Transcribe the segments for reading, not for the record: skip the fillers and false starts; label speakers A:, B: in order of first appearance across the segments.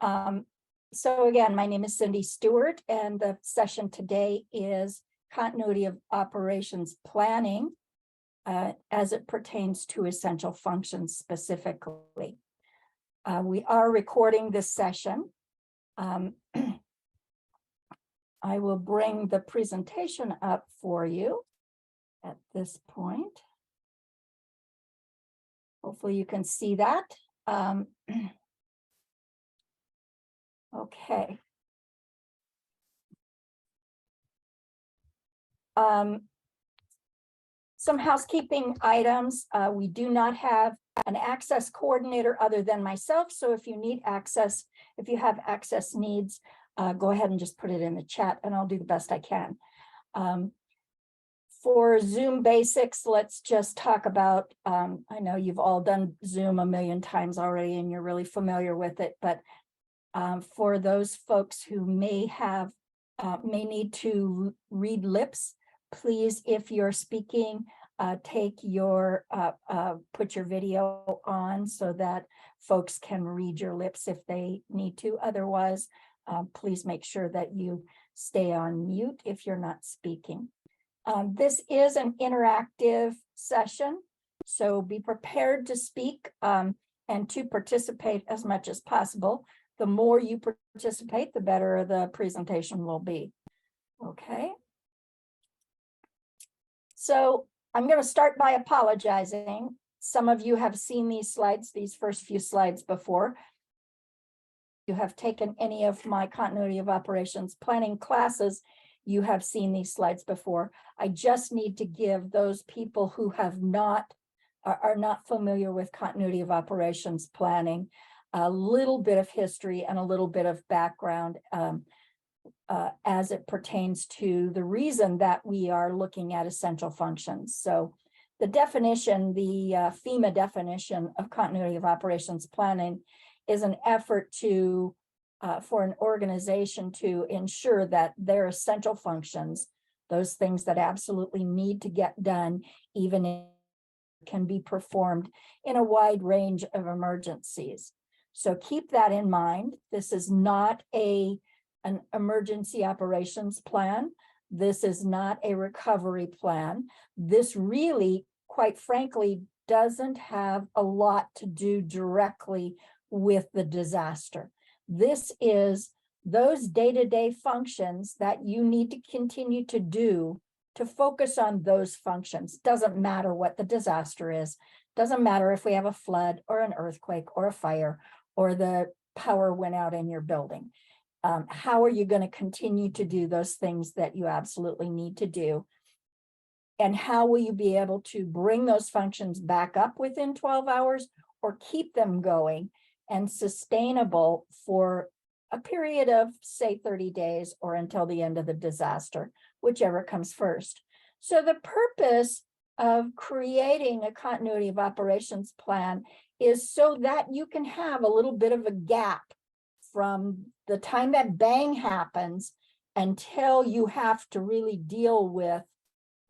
A: So again, my name is Cindy Stewart, and the session today is continuity of operations planning as it pertains to essential functions specifically. We are recording this session. I will bring the presentation up for you at this point. Hopefully you can see that. Okay. Some housekeeping items. We do not have an access coordinator other than myself. So if you need access, if you have access needs, go ahead and just put it in the chat and I'll do the best I can. For Zoom basics, let's just talk about, I know you've all done Zoom a million times already and you're really familiar with it, but for those folks who may need to read lips, please, if you're speaking, put your video on so that folks can read your lips if they need to. Otherwise, please make sure that you stay on mute if you're not speaking. This is an interactive session, so be prepared to speak and to participate as much as possible. The more you participate, the better the presentation will be. Okay. So I'm going to start by apologizing. Some of you have seen these slides, these first few slides before. You have taken any of my continuity of operations planning classes, you have seen these slides before. I just need to give those people who are not familiar with continuity of operations planning a little bit of history and a little bit of background as it pertains to the reason that we are looking at essential functions. So the definition, the FEMA definition of continuity of operations planning is an effort to for an organization to ensure that their essential functions, those things that absolutely need to get done, even if can be performed in a wide range of emergencies. So keep that in mind. This is not an emergency operations plan. This is not a recovery plan. This really, quite frankly, doesn't have a lot to do directly with the disaster. This is those day-to-day functions that you need to continue to do to focus on those functions. Doesn't matter what the disaster is. Doesn't matter if we have a flood or an earthquake or a fire or the power went out in your building. How are you going to continue to do those things that you absolutely need to do? And how will you be able to bring those functions back up within 12 hours or keep them going and sustainable for a period of, say, 30 days or until the end of the disaster, whichever comes first. So the purpose of creating a continuity of operations plan is so that you can have a little bit of a gap from the time that bang happens until you have to really deal with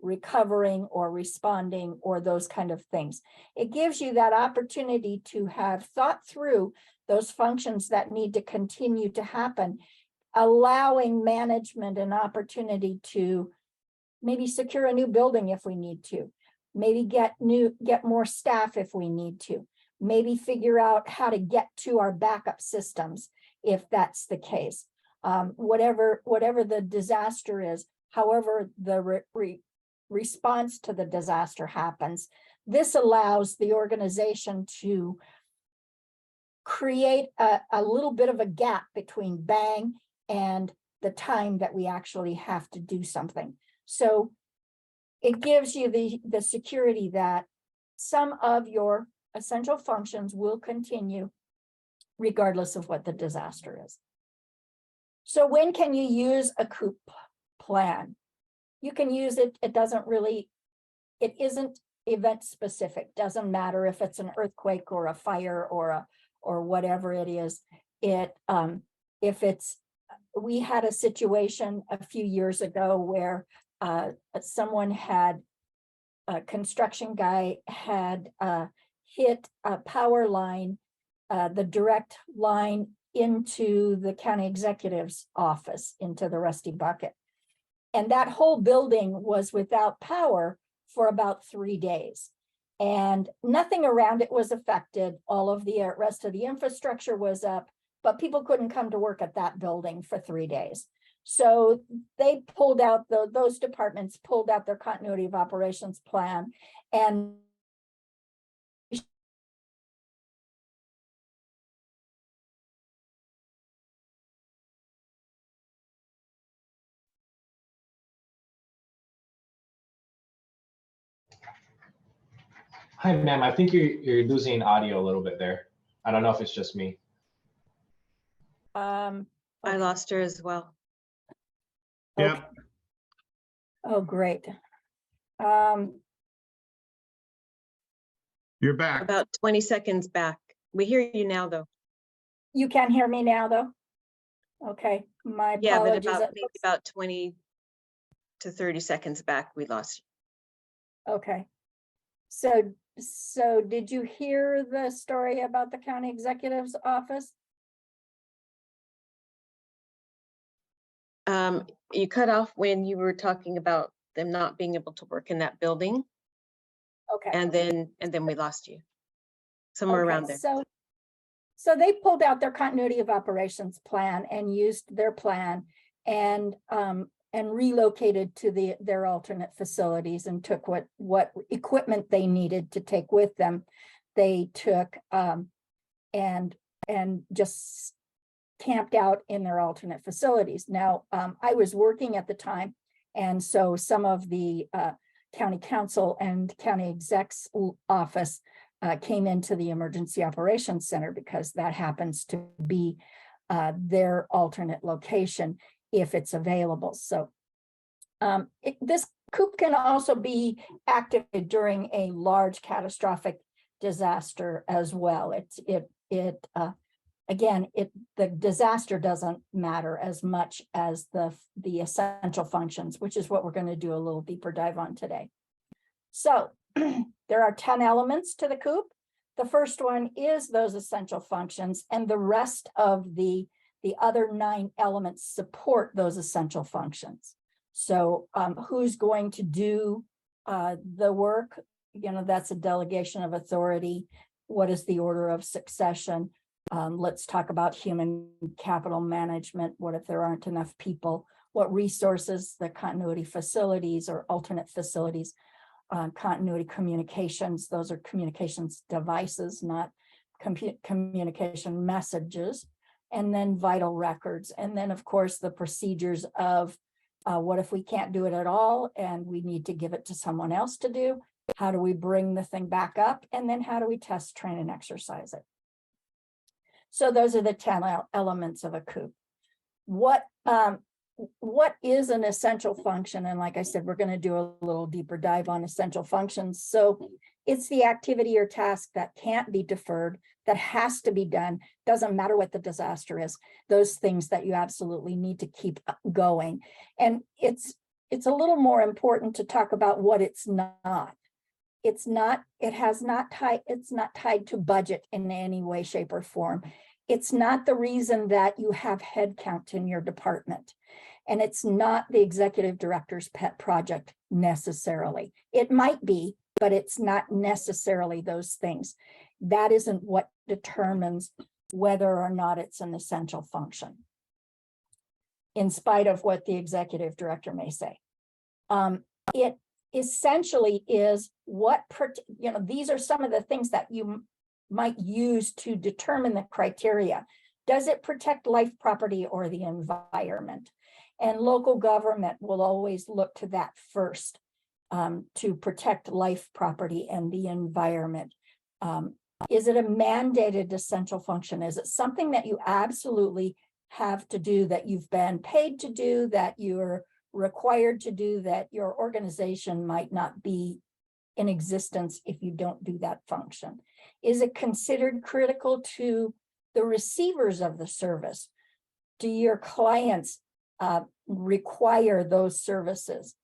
A: recovering or responding or those kind of things. It gives you that opportunity to have thought through those functions that need to continue to happen, allowing management an opportunity to maybe secure a new building if we need to, maybe get more staff if we need to, maybe figure out how to get to our backup systems if that's the case. Whatever the disaster is, however the response to the disaster happens, this allows the organization to create a little bit of a gap between bang and the time that we actually have to do something. So it gives you the security that some of your essential functions will continue regardless of what the disaster is. So when can you use a COOP plan? You can use it. It isn't event specific. Doesn't matter if it's an earthquake or a fire or whatever it is. We had a situation a few years ago where a construction guy had hit a power line, the direct line into the county executive's office, into the rusty bucket. And that whole building was without power for about 3 days. And nothing around it was affected. All of the rest of the infrastructure was up, but people couldn't come to work at that building for 3 days. So they pulled out, those departments pulled out their continuity of operations plan, and
B: Hi, ma'am. I think you're losing audio a little bit there. I don't know if it's just me.
C: I lost her as well.
A: okay.
D: Yep.
A: Oh, great.
D: You're back.
C: About 20 seconds back. We hear you now, though.
A: You can hear me now, though? Okay, my
C: Yeah, but
A: apologies.
C: maybe about 20 to 30 seconds back, we lost you.
A: Okay. So did you hear the story about the county executive's office?
C: You cut off when you were talking about them not being able to work in that building,
A: Okay.
C: and then we lost you. Somewhere
A: Okay,
C: around there.
A: So they pulled out their continuity of operations plan and used their plan and relocated to their alternate facilities and took what equipment they needed to take with them. They took and just camped out in their alternate facilities. Now, I was working at the time, and so some of the county council and county exec's office came into the emergency operations center because that happens to be their alternate location if it's available. So this COOP can also be activated during a large catastrophic disaster as well. The disaster doesn't matter as much as the essential functions, which is what we're going to do a little deeper dive on today. So there are 10 elements to the COOP. The first one is those essential functions, and the rest of the other 9 elements support those essential functions. So who's going to do the work? You know, that's a delegation of authority. What is the order of succession? Let's talk about human capital management. What if there aren't enough people? What resources, the continuity facilities or alternate facilities, continuity communications, those are communications devices, not communication messages, and then vital records. And then of course, the procedures of what if we can't do it at all and we need to give it to someone else to do? How do we bring the thing back up? And then how do we test, train, and exercise it? So those are the 10 elements of a COOP. What is an essential function? And like I said, we're going to do a little deeper dive on essential functions. So it's the activity or task that can't be deferred, that has to be done. Doesn't matter what the disaster is, those things that you absolutely need to keep going. And it's a little more important to talk about what it's not. It's not tied to budget in any way, shape, or form. It's not the reason that you have headcount in your department. And it's not the executive director's pet project necessarily. It might be, but it's not necessarily those things. That isn't what determines whether or not it's an essential function, in spite of what the executive director may say. It essentially is these are some of the things that you might use to determine the criteria. Does it protect life, property, or the environment? And local government will always look to that first to protect life, property, and the environment. Is it a mandated essential function? Is it something that you absolutely have to do, that you've been paid to do, that you're required to do, that your organization might not be in existence if you don't do that function? Is it considered critical to the receivers of the service? Do your clients require those services?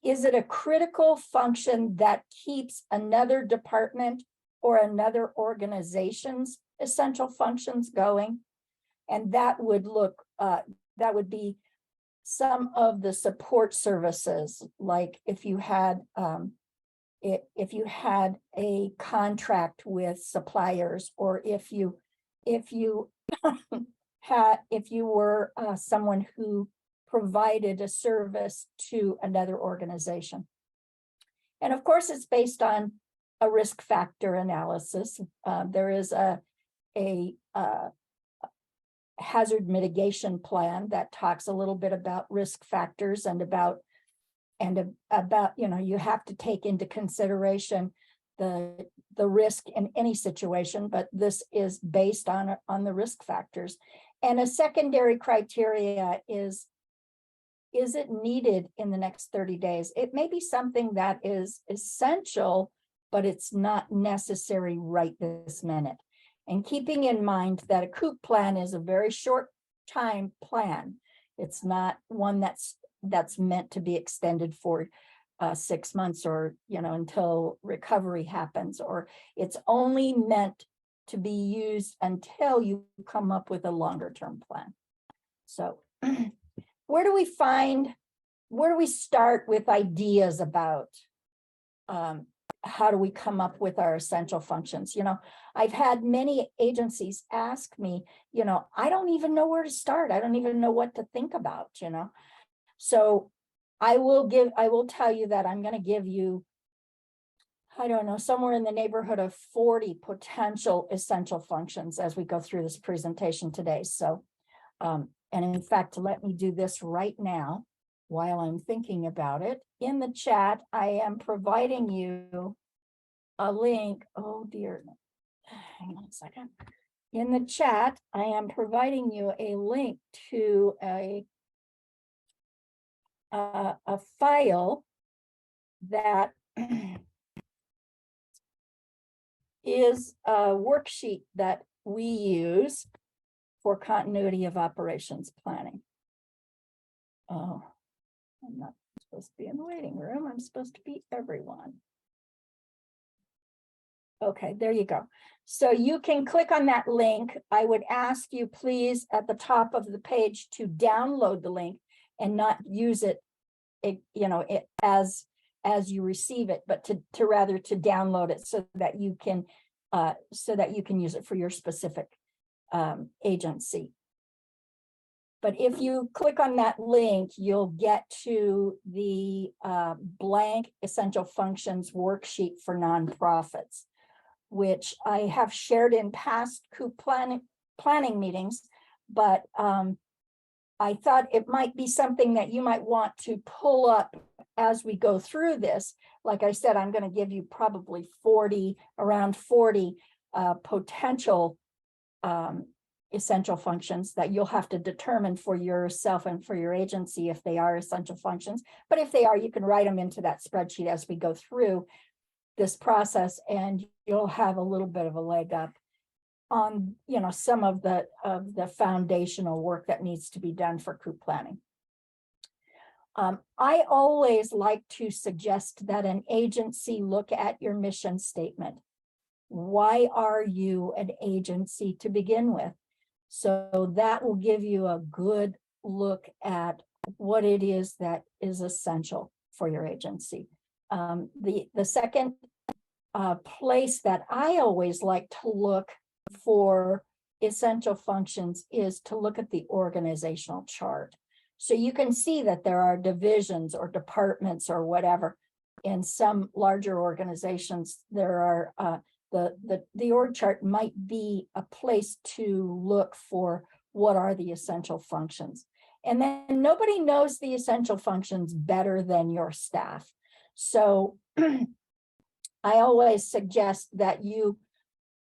A: Is it a critical function that keeps another department or another organization's essential functions going. And that would that would be some of the support services, like if you had a contract with suppliers, or if you were someone who provided a service to another organization. And of course, it's based on a risk factor analysis. There is a hazard mitigation plan that talks a little bit about risk factors and about, you have to take into consideration the risk in any situation, but this is based on the risk factors. And a secondary criteria is it needed in the next 30 days? It may be something that is essential, but it's not necessary right this minute. And keeping in mind that a COOP plan is a very short time plan. It's not one that's meant to be extended for 6 months or, until recovery happens, or it's only meant to be used until you come up with a longer term plan. So where do we start with ideas about how do we come up with our essential functions? I've had many agencies ask me, I don't even know where to start. I don't even know what to think about, So I will tell you that I'm going to give you, I don't know, somewhere in the neighborhood of 40 potential essential functions as we go through this presentation today. So, and in fact, let me do this right now while I'm thinking about it. In the chat, I am providing you a link. Oh dear, hang on a second. In the chat, I am providing you a link to a file that is a worksheet that we use for continuity of operations planning. Oh, I'm not supposed to be in the waiting room. I'm supposed to be everyone. Okay, there you go. So you can click on that link. I would ask you please at the top of the page to download the link and not use it, as you receive it, but to rather to download it so that you can use it for your specific agency. But if you click on that link, you'll get to the blank essential functions worksheet for nonprofits, which I have shared in past COOP planning meetings, but I thought it might be something that you might want to pull up as we go through this. Like I said, I'm going to give you probably around 40 potential essential functions that you'll have to determine for yourself and for your agency if they are essential functions. But if they are, you can write them into that spreadsheet as we go through this process, and you'll have a little bit of a leg up on some of the foundational work that needs to be done for COOP planning. I always like to suggest that an agency look at your mission statement. Why are you an agency to begin with? So that will give you a good look at what it is that is essential for your agency. The second place that I always like to look for essential functions is to look at the organizational chart. So you can see that there are divisions or departments or whatever. In some larger organizations, there are the org chart might be a place to look for what are the essential functions. And then nobody knows the essential functions better than your staff. So I always suggest that you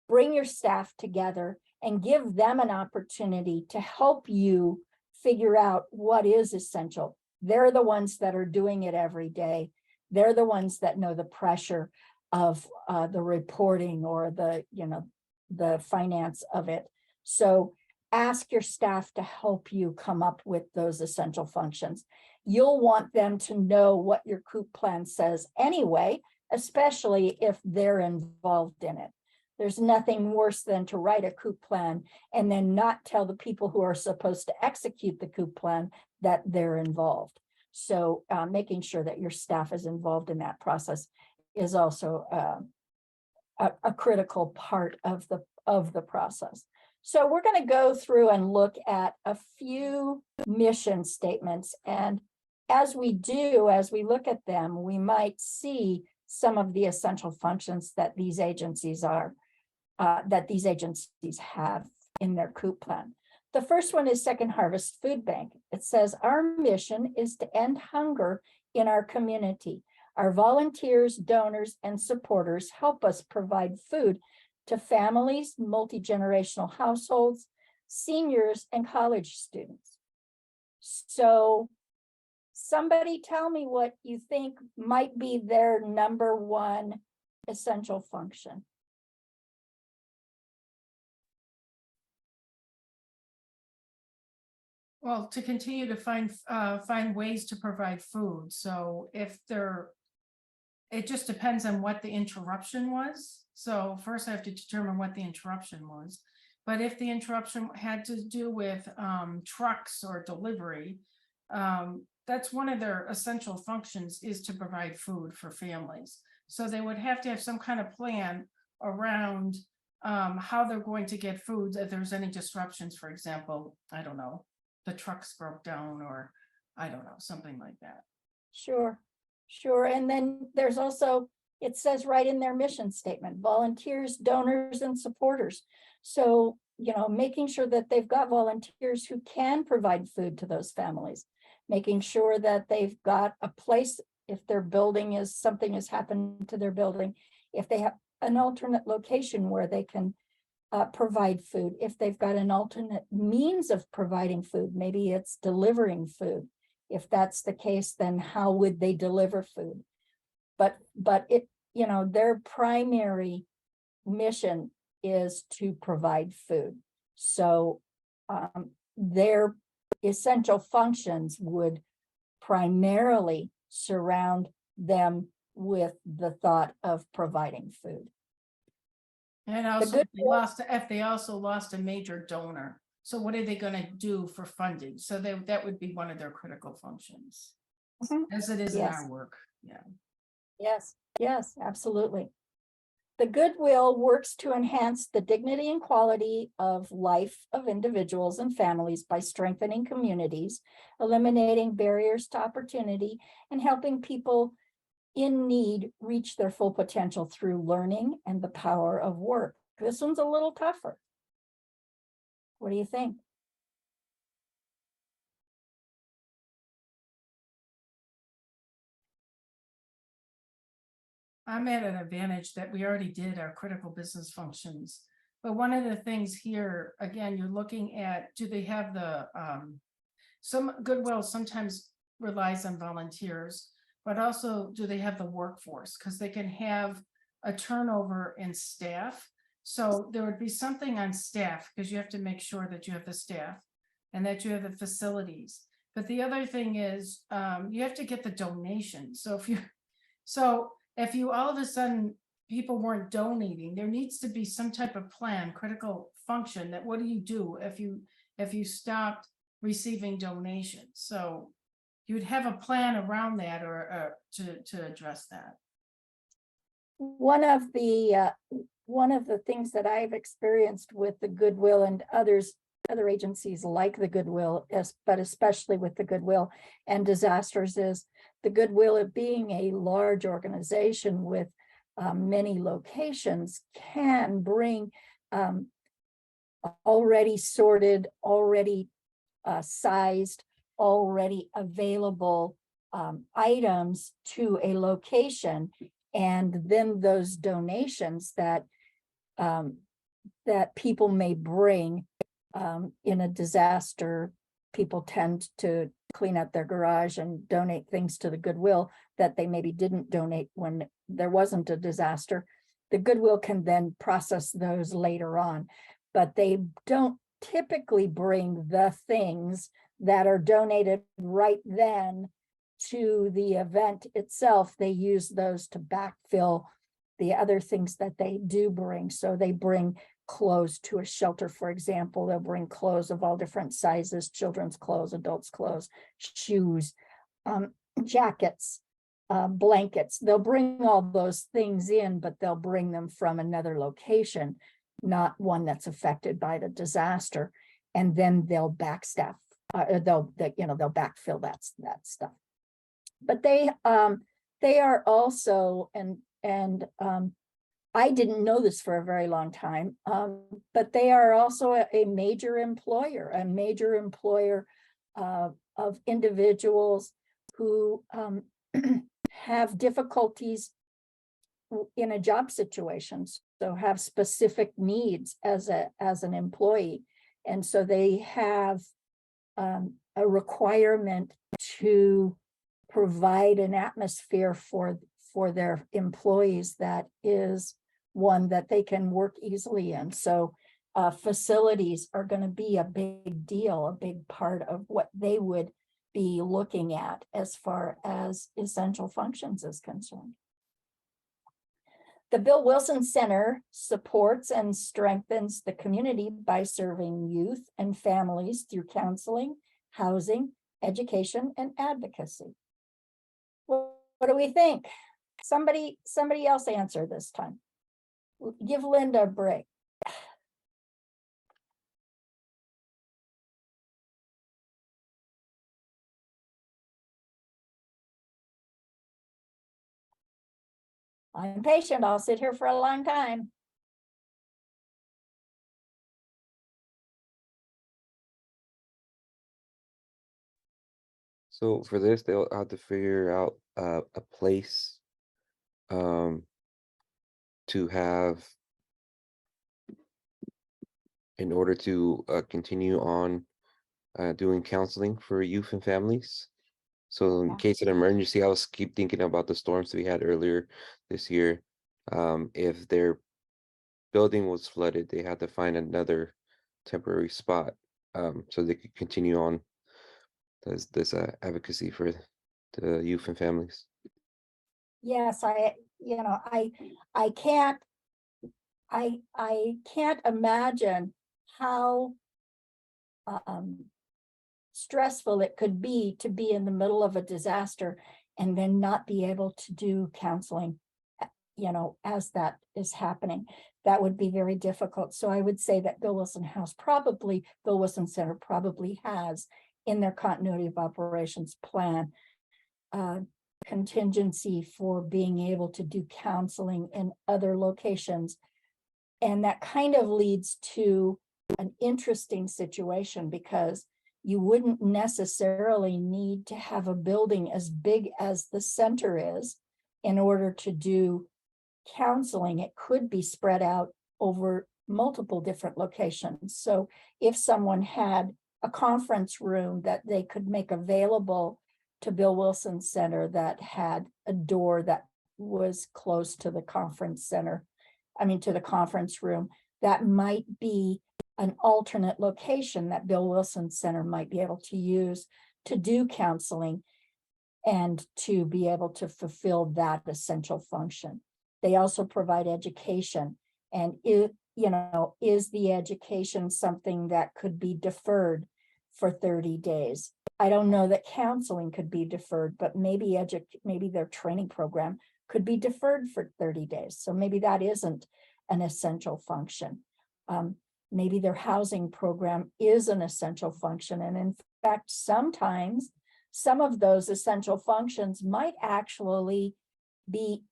A: bring your staff together and give them an opportunity to help you figure out what is essential. They're the ones that are doing it every day. They're the ones that know the pressure of the reporting or the finance of it. So ask your staff to help you come up with those essential functions. You'll want them to know what your COOP plan says anyway, especially if they're involved in it. There's nothing worse than to write a COOP plan and then not tell the people who are supposed to execute the COOP plan that they're involved. So making sure that your staff is involved in that process is also a critical part of the process. So we're going to go through and look at a few mission statements. And as we look at them, we might see some of the essential functions that these agencies have in their COOP plan. The first one is Second Harvest Food Bank. It says, our mission is to end hunger in our community. Our volunteers, donors, and supporters help us provide food to families, multi-generational households, seniors, and college students. So somebody tell me what you think might be their number one essential function.
D: Well, to continue to find ways to provide food. So if it just depends on what the interruption was. So first I have to determine what the interruption was. But if the interruption had to do with trucks or delivery, that's one of their essential functions, is to provide food for families. So they would have to have some kind of plan around how they're going to get food if there's any disruptions. For example, I don't know, the trucks broke down, or I don't know, something like that.
A: Sure. And then there's also, it says right in their mission statement, volunteers, donors, and supporters. So, making sure that they've got volunteers who can provide food to those families, making sure that they've got a place, if their building is, something has happened to their building, if they have an alternate location where they can provide food, if they've got an alternate means of providing food, maybe it's delivering food. If that's the case, then how would they deliver food? But it, their primary mission is to provide food. So their essential functions would primarily surround them with the thought of providing food.
D: And also, if they also lost a major donor. So what are they going to do for funding? So that would be one of their critical functions, as it is in our work. Yeah.
A: Yes, absolutely. The Goodwill works to enhance the dignity and quality of life of individuals and families by strengthening communities, eliminating barriers to opportunity, and helping people in need reach their full potential through learning and the power of work. This one's a little tougher. What do you think?
D: I'm at an advantage that we already did our critical business functions. But one of the things here, again, you're looking at, do they have the, some Goodwill sometimes relies on volunteers, but also do they have the workforce? Because they can have a turnover in staff. So there would be something on staff, because you have to make sure that you have the staff and that you have the facilities. But the other thing is you have to get the donation. So if you all of a sudden people weren't donating, there needs to be some type of plan, critical function, that what do you do if you stopped receiving donations? So you'd have a plan around that, or to address that.
A: One of the things that I've experienced with the Goodwill and other agencies like the Goodwill, but especially with the Goodwill and disasters, is the Goodwill, of being a large organization with many locations, can bring already sorted, already sized, already available items to a location, and then those donations that people may bring in a disaster, people tend to clean up their garage and donate things to the Goodwill that they maybe didn't donate when there wasn't a disaster. The Goodwill can then process those later on, but they don't typically bring the things that are donated right then to the event itself. They use those to backfill the other things that they do bring. So they bring clothes to a shelter, for example. They'll bring clothes of all different sizes, children's clothes, adults' clothes, shoes, jackets, blankets. They'll bring all those things in, but they'll bring them from another location, not one that's affected by the disaster. And then they'll backstaff, they'll backfill that stuff. But they are also, and I didn't know this for a very long time, but they are also a major employer of individuals who have difficulties in a job situation, so have specific needs as an employee. And so they have a requirement to provide an atmosphere for their employees that is one that they can work easily in. So facilities are going to be a big deal, a big part of what they would be looking at as far as essential functions is concerned. The Bill Wilson Center supports and strengthens the community by serving youth and families through counseling, housing, education, and advocacy. What do we think? Somebody else answer this time. Give Linda a break. I'm patient. I'll sit here for a long time.
E: So for this, they'll have to figure out a place to have in order to continue on doing counseling for youth and families. So in
A: Yeah.
E: case of an emergency, I was keep thinking about the storms we had earlier this year. If their building was flooded, they had to find another temporary spot so they could continue on this advocacy for the youth and families.
A: Yes, I can't imagine how stressful it could be to be in the middle of a disaster and then not be able to do counseling, as that is happening. That would be very difficult. So I would say that Bill Wilson Center probably has in their continuity of operations plan contingency for being able to do counseling in other locations. And that kind of leads to an interesting situation, because you wouldn't necessarily need to have a building as big as the center is in order to do counseling. It could be spread out over multiple different locations. So if someone had a conference room that they could make available to Bill Wilson Center that had a door that was close to the conference center, to the conference room, that might be an alternate location that Bill Wilson Center might be able to use to do counseling and to be able to fulfill that essential function. They also provide education, and is the education something that could be deferred for 30 days? I don't know that counseling could be deferred, but maybe their training program could be deferred for 30 days. So maybe that isn't an essential function. Maybe their housing program is an essential function. And in fact, sometimes some of those essential functions might actually be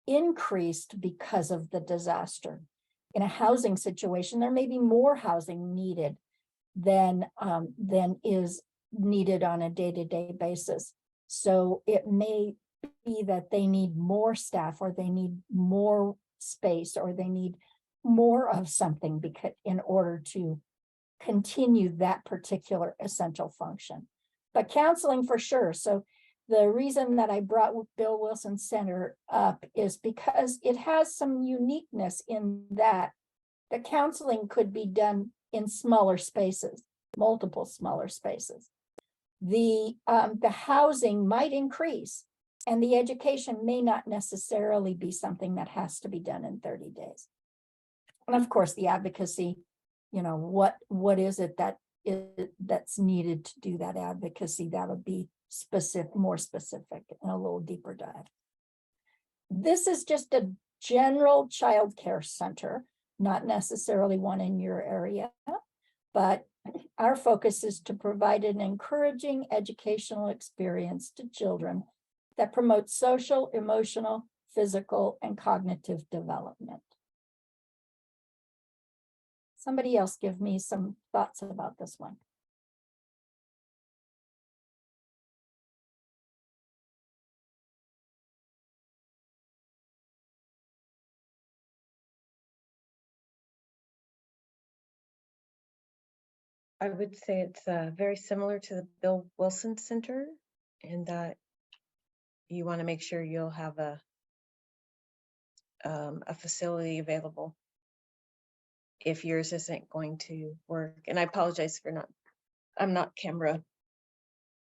A: increased because of the disaster. In a housing situation, there may be more housing needed than is needed on a day-to-day basis. So it may be that they need more staff, or they need more space, or they need more of something in order to continue that particular essential function. But counseling for sure. So the reason that I brought Bill Wilson Center up is because it has some uniqueness in that the counseling could be done in smaller spaces, multiple smaller spaces. The housing might increase, And the education may not necessarily be something that has to be done in 30 days. And of course, the advocacy, what is it that's needed to do that advocacy? That'll be more specific and a little deeper dive. This is just a general child care center, not necessarily one in your area, but our focus is to provide an encouraging educational experience to children that promotes social, emotional, physical, and cognitive development. Somebody else give me some thoughts about this one.
C: I would say it's very similar to the Bill Wilson Center in that you want to make sure you'll have a facility available if yours isn't going to work. And I apologize for I'm not camera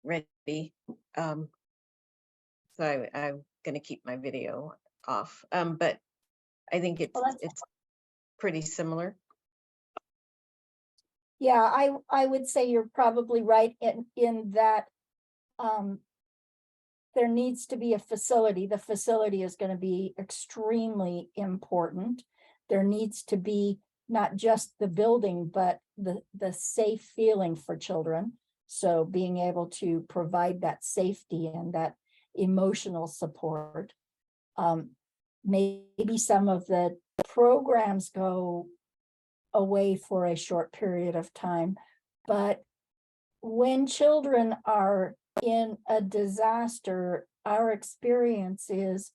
C: ready. So I'm going to keep my video off. But I think it's pretty similar.
A: Yeah, I would say you're probably right in that there needs to be a facility. The facility is going to be extremely important. There needs to be not just the building, but the safe feeling for children. So being able to provide that safety and that emotional support. Maybe some of the programs go away for a short period of time, but when children are in a disaster, our experience is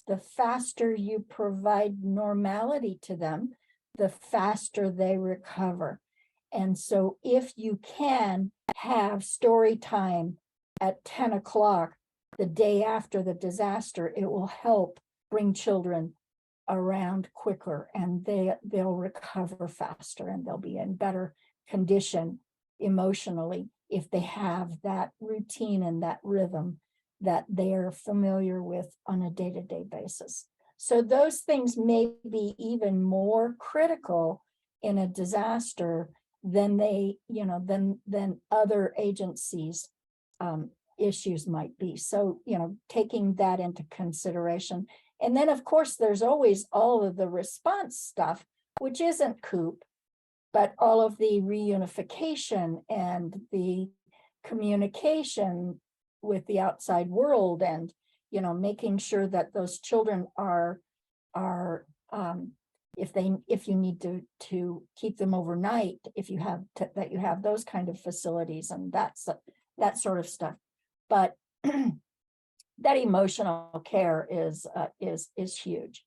A: the faster you provide normality to them, the faster they recover. And so if you can have story time at 10 o'clock the day after the disaster, it will help bring children around quicker, and they'll recover faster, and they'll be in better condition emotionally if they have that routine and that rhythm that they're familiar with on a day-to-day basis. So those things may be even more critical in a disaster than than other agencies' issues might be. So, taking that into consideration. And then, of course, there's always all of the response stuff, which isn't COOP, but all of the reunification and the communication with the outside world, and making sure that those children are if you need to keep them overnight, if you have that you have those kind of facilities, and that sort of stuff. But that emotional care is huge.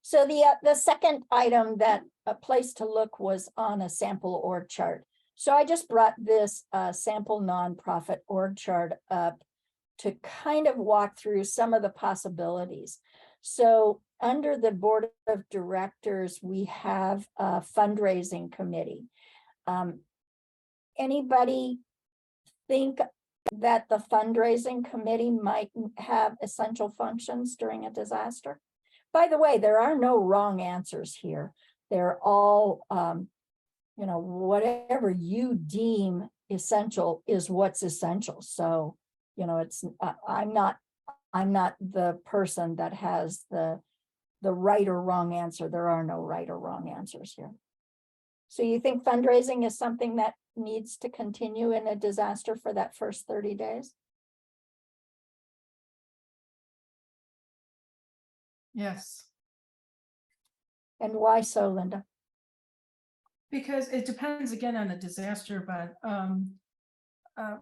A: So the second item that a place to look was on a sample org chart. So I just brought this sample nonprofit org chart up to kind of walk through some of the possibilities. So under the board of directors, we have a fundraising committee. Anybody think that the fundraising committee might have essential functions during a disaster? By the way, there are no wrong answers here. They're all, whatever you deem essential is what's essential. So, it's I'm not the person that has the right or wrong answer. There are no right or wrong answers here. So you think fundraising is something that needs to continue in a disaster for that first 30 days?
D: Yes,
A: And why so, Linda?
D: because it depends again on the disaster, but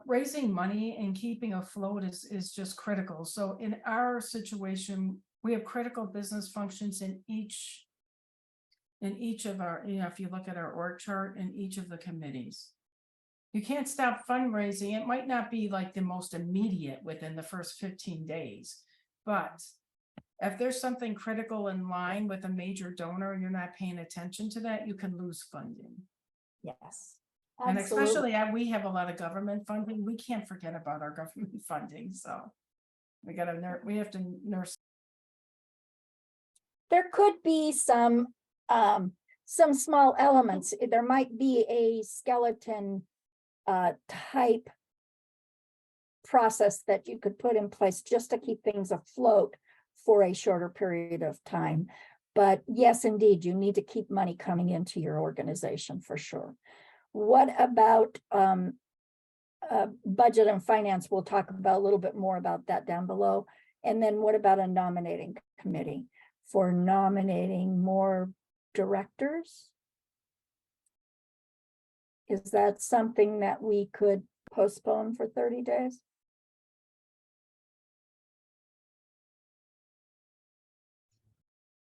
D: raising money and keeping afloat is just critical. So in our situation, we have critical business functions in each of our, if you look at our org chart, in each of the committees. You can't stop fundraising. It might not be like the most immediate within the first 15 days, but if there's something critical in line with a major donor and you're not paying attention to that, you can lose funding.
A: Yes.
D: And
A: Absolutely.
D: especially we have a lot of government funding. We can't forget about our government funding, so. We have to nurse.
A: There could be some small elements. There might be a skeleton type process that you could put in place just to keep things afloat for a shorter period of time. But yes, indeed, you need to keep money coming into your organization for sure. What about budget and finance? We'll talk about a little bit more about that down below. And then what about a nominating committee for nominating more directors? Is that something that we could postpone for 30 days?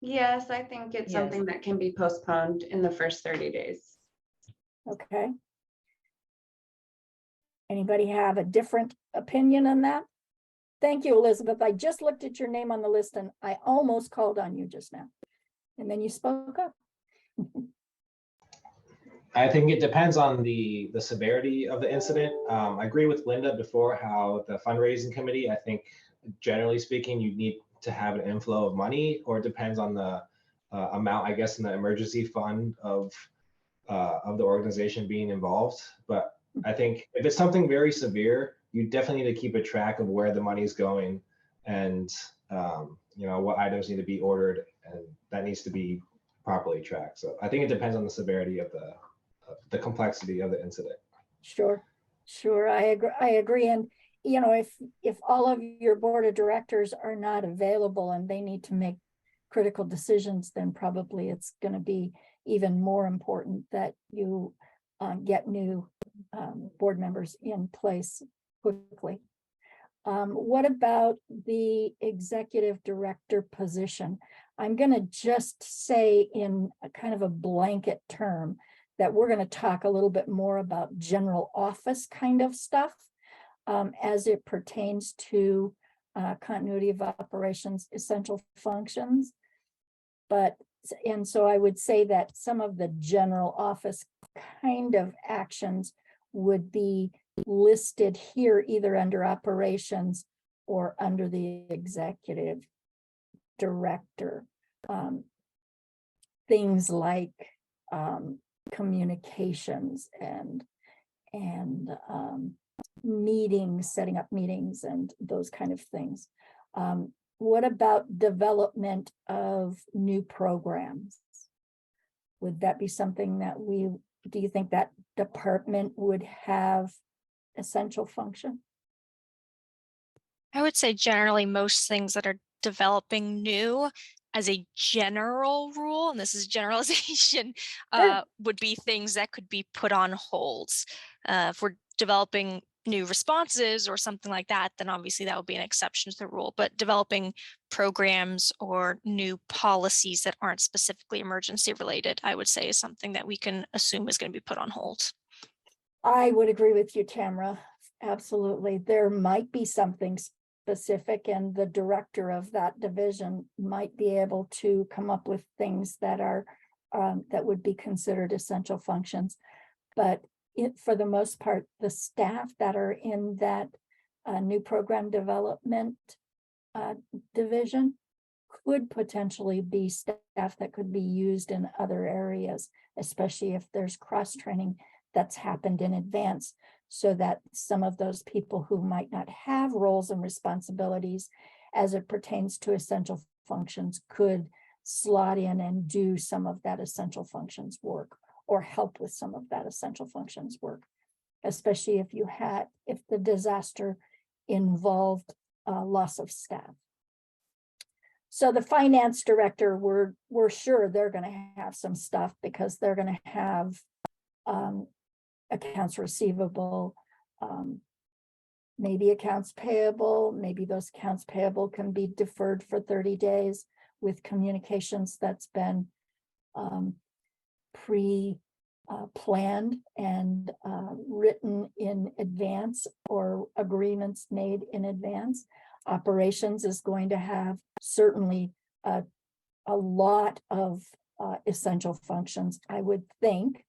F: Yes, I think it's something that can be postponed in the first 30 days.
A: Okay. Anybody have a different opinion on that? Thank you, Elizabeth. I just looked at your name on the list and I almost called on you just now. And then you spoke up.
B: I think it depends on the severity of the incident. I agree with Linda before how the fundraising committee, I think generally speaking, you need to have an inflow of money, or it depends on the amount, I guess, in the emergency fund of the organization being involved. But I think if it's something very severe, you definitely need to keep a track of where the money is going and what items need to be ordered, and that needs to be properly tracked. So I think it depends on the severity of the complexity of the incident.
A: Sure, I agree. And if all of your board of directors are not available and they need to make critical decisions, then probably it's going to be even more important that you get new board members in place quickly. What about the executive director position? I'm going to just say in a kind of a blanket term that we're going to talk a little bit more about general office kind of stuff as it pertains to continuity of operations, essential functions. And so I would say that some of the general office kind of actions would be listed here, either under operations or under the executive director. Things like communications and meetings, setting up meetings and those kind of things. What about development of new programs? Would that be something that do you think that department would have essential function?
G: I would say generally most things that are developing new as a general rule, and this is generalization,
A: Sure.
G: would be things that could be put on holds. If we're developing new responses or something like that, then obviously that would be an exception to the rule. But developing programs or new policies that aren't specifically emergency related, I would say is something that we can assume is going to be put on hold.
A: I would agree with you, Tamara. Absolutely. There might be something specific, and the director of that division might be able to come up with things that are that would be considered essential functions. But for the most part, the staff that are in that new program development division could potentially be staff that could be used in other areas, especially if there's cross-training that's happened in advance, so that some of those people who might not have roles and responsibilities as it pertains to essential functions could slot in and do some of that essential functions work, or help with some of that essential functions work, especially if the disaster involved loss of staff. So the finance director, we're sure they're going to have some stuff, because they're going to have accounts receivable, maybe accounts payable. Maybe those accounts payable can be deferred for 30 days with communications that's been pre-planned and written in advance, or agreements made in advance. Operations is going to have certainly a lot of essential functions, I would think.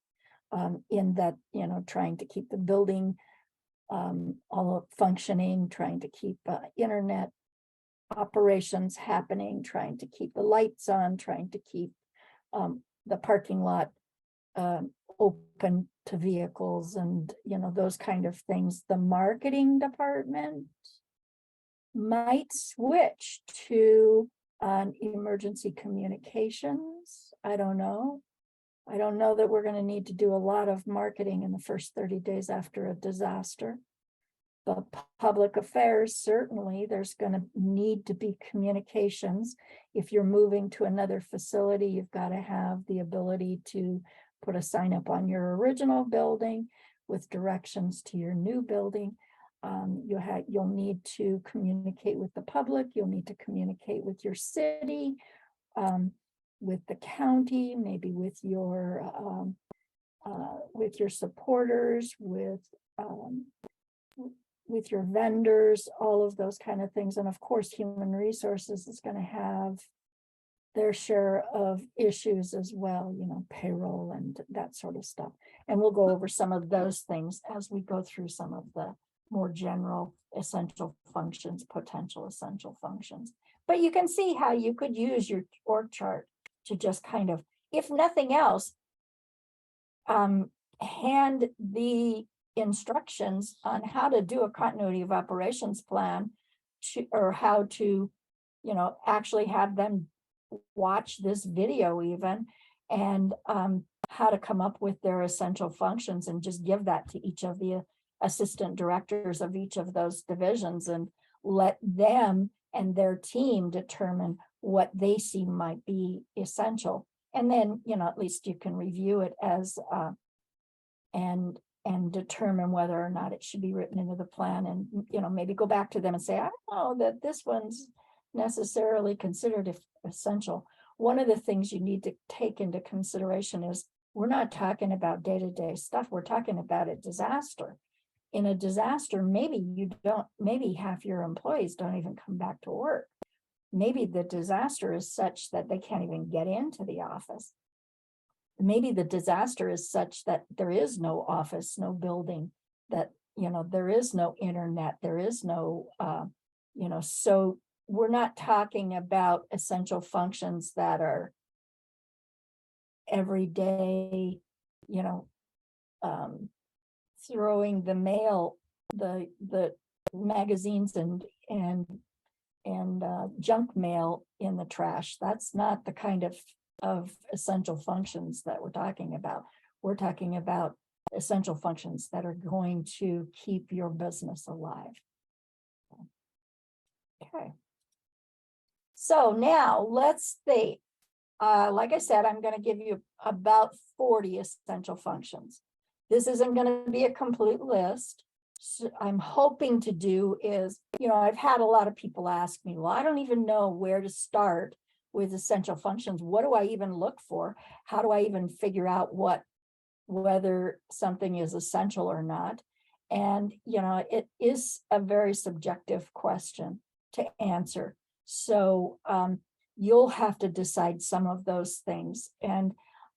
A: in that, trying to keep the building all functioning, trying to keep internet operations happening, trying to keep the lights on, trying to keep the parking lot open to vehicles and, those kind of things. The marketing department might switch to emergency communications. I don't know. I don't know that we're going to need to do a lot of marketing in the first 30 days after a disaster. But public affairs, certainly, there's going to need to be communications. If you're moving to another facility, you've got to have the ability to put a sign up on your original building with directions to your new building. You'll need to communicate with the public. You'll need to communicate with your city, with the county, maybe with your supporters, with your vendors, all of those kind of things. And of course, human resources is going to have their share of issues as well, payroll and that sort of stuff. And we'll go over some of those things as we go through some of the more general essential functions, potential essential functions. But you can see how you could use your org chart to just kind of, if nothing else, hand the instructions on how to do a continuity of operations plan or how to, actually have them watch this video even, and how to come up with their essential functions, and just give that to each of the assistant directors of each of those divisions and let them and their team determine what they see might be essential. And then, at least you can review it as and determine whether or not it should be written into the plan, and maybe go back to them and say, I don't know that this one's necessarily considered essential. One of the things you need to take into consideration is we're not talking about day-to-day stuff. We're talking about a disaster. In a disaster, maybe half your employees don't even come back to work. Maybe the disaster is such that they can't even get into the office. Maybe the disaster is such that there is no office, no building, that, there is no internet, there is no, so we're not talking about essential functions that are every day, throwing the mail, the magazines and junk mail in the trash. That's not the kind of essential functions that we're talking about. We're talking about essential functions that are going to keep your business alive. Okay. So now let's see. Like I said, I'm going to give you about 40 essential functions. This isn't going to be a complete list. So I'm hoping to do is, I've had a lot of people ask me, well, I don't even know where to start with essential functions. What do I even look for? How do I even figure out whether something is essential or not? And, it is a very subjective question to answer. So you'll have to decide some of those things. And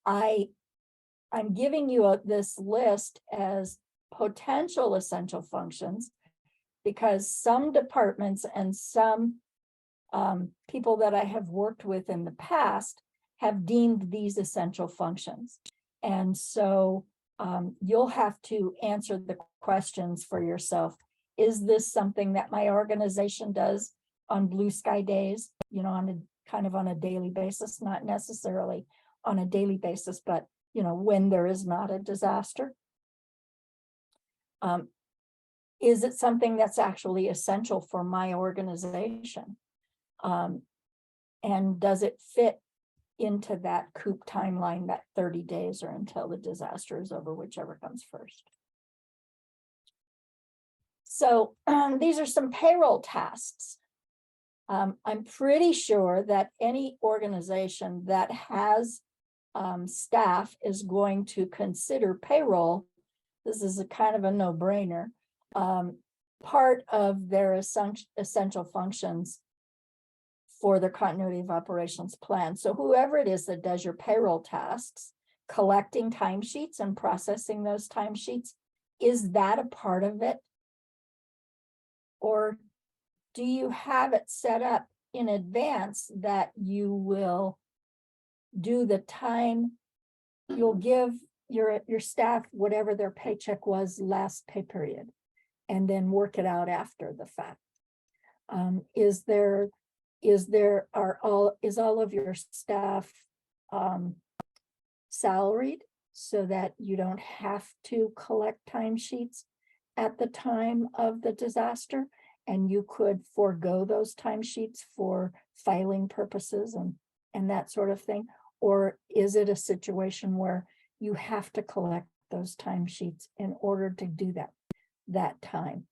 A: I'm giving you this list as potential essential functions because some departments and some people that I have worked with in the past have deemed these essential functions. And so you'll have to answer the questions for yourself. Is this something that my organization does on blue sky days, on a daily basis, not necessarily on a daily basis, but when there is not a disaster? Is it something that's actually essential for my organization? And does it fit into that COOP timeline, that 30 days or until the disaster is over, whichever comes first? So these are some payroll tasks. I'm pretty sure that any organization that has staff is going to consider payroll. This is a kind of a no-brainer, part of their essential functions for their continuity of operations plan. So whoever it is that does your payroll tasks collecting timesheets and processing those timesheets? Is that a part of it? Or do you have it set up in advance that you will do the time, you'll give your staff whatever their paycheck was last pay period, and then work it out after the fact? Is all of your staff salaried so that you don't have to collect timesheets at the time of the disaster, and you could forego those timesheets for filing purposes and that sort of thing? Or is it a situation where you have to collect those timesheets in order to do that time?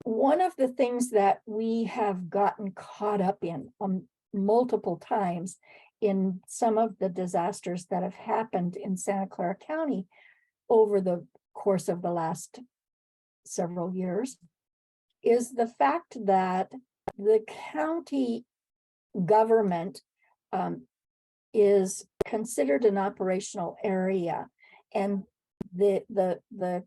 A: One of the things that we have gotten caught up in multiple times in some of the disasters that have happened in Santa Clara County over the course of the last several years is the fact that the county government is considered an operational area, and the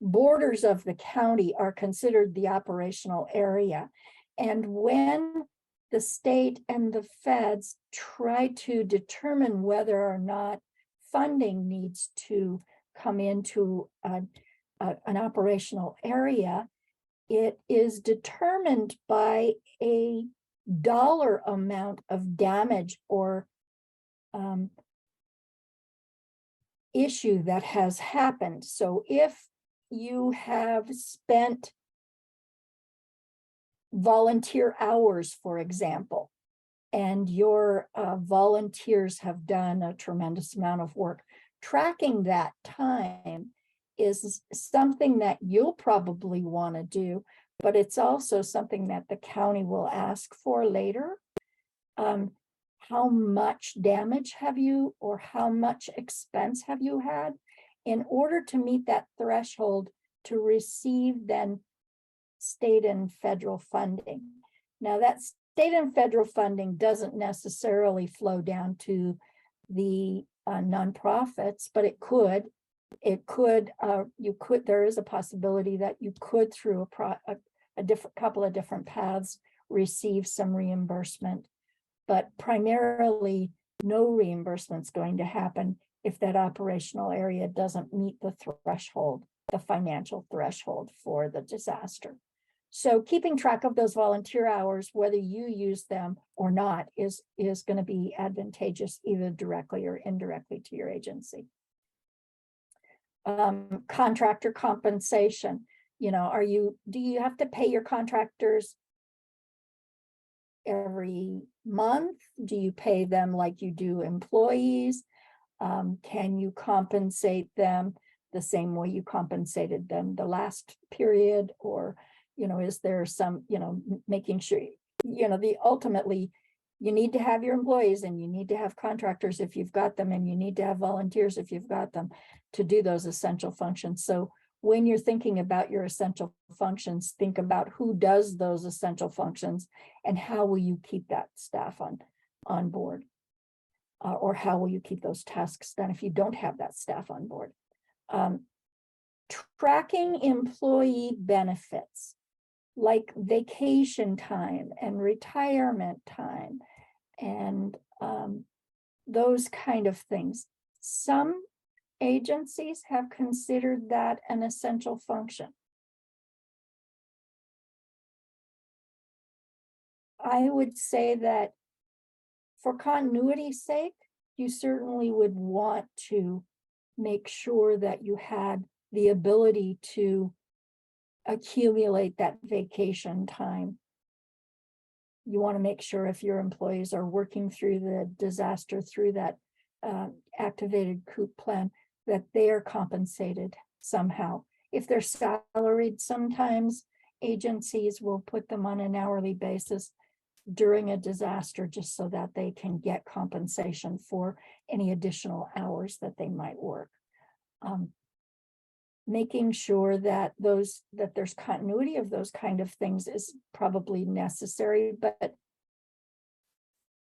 A: borders of the county are considered the operational area. And when the state and the feds try to determine whether or not funding needs to come into an operational area, it is determined by a dollar amount of damage or issue that has happened. So if you have spent volunteer hours, for example, and your volunteers have done a tremendous amount of work, tracking that time is something that you'll probably want to do, but it's also something that the county will ask for later. How much damage have you, or how much expense have you had, in order to meet that threshold to receive then state and federal funding? Now, that state and federal funding doesn't necessarily flow down to the nonprofits, but it could. There is a possibility that you could, through a couple of different paths, receive some reimbursement, but primarily no reimbursement's going to happen if that operational area doesn't meet the threshold, the financial threshold for the disaster. So keeping track of those volunteer hours, whether you use them or not, is going to be advantageous either directly or indirectly to your agency. Contractor compensation. Do you have to pay your contractors every month? Do you pay them like you do employees? Can you compensate them the same way you compensated them the last period? Or, is there some, making sure, ultimately, you need to have your employees, and you need to have contractors if you've got them, and you need to have volunteers if you've got them to do those essential functions. So when you're thinking about your essential functions, think about who does those essential functions and how will you keep that staff on board, or how will you keep those tasks done if you don't have that staff on board. Tracking employee benefits like vacation time and retirement time and those kind of things. Some agencies have considered that an essential function. I would say that for continuity's sake, you certainly would want to make sure that you had the ability to accumulate that vacation time. You want to make sure if your employees are working through the disaster through that activated COOP plan, that they are compensated somehow. If they're salaried, sometimes agencies will put them on an hourly basis during a disaster just so that they can get compensation for any additional hours that they might work. Making sure that there's continuity of those kind of things is probably necessary, but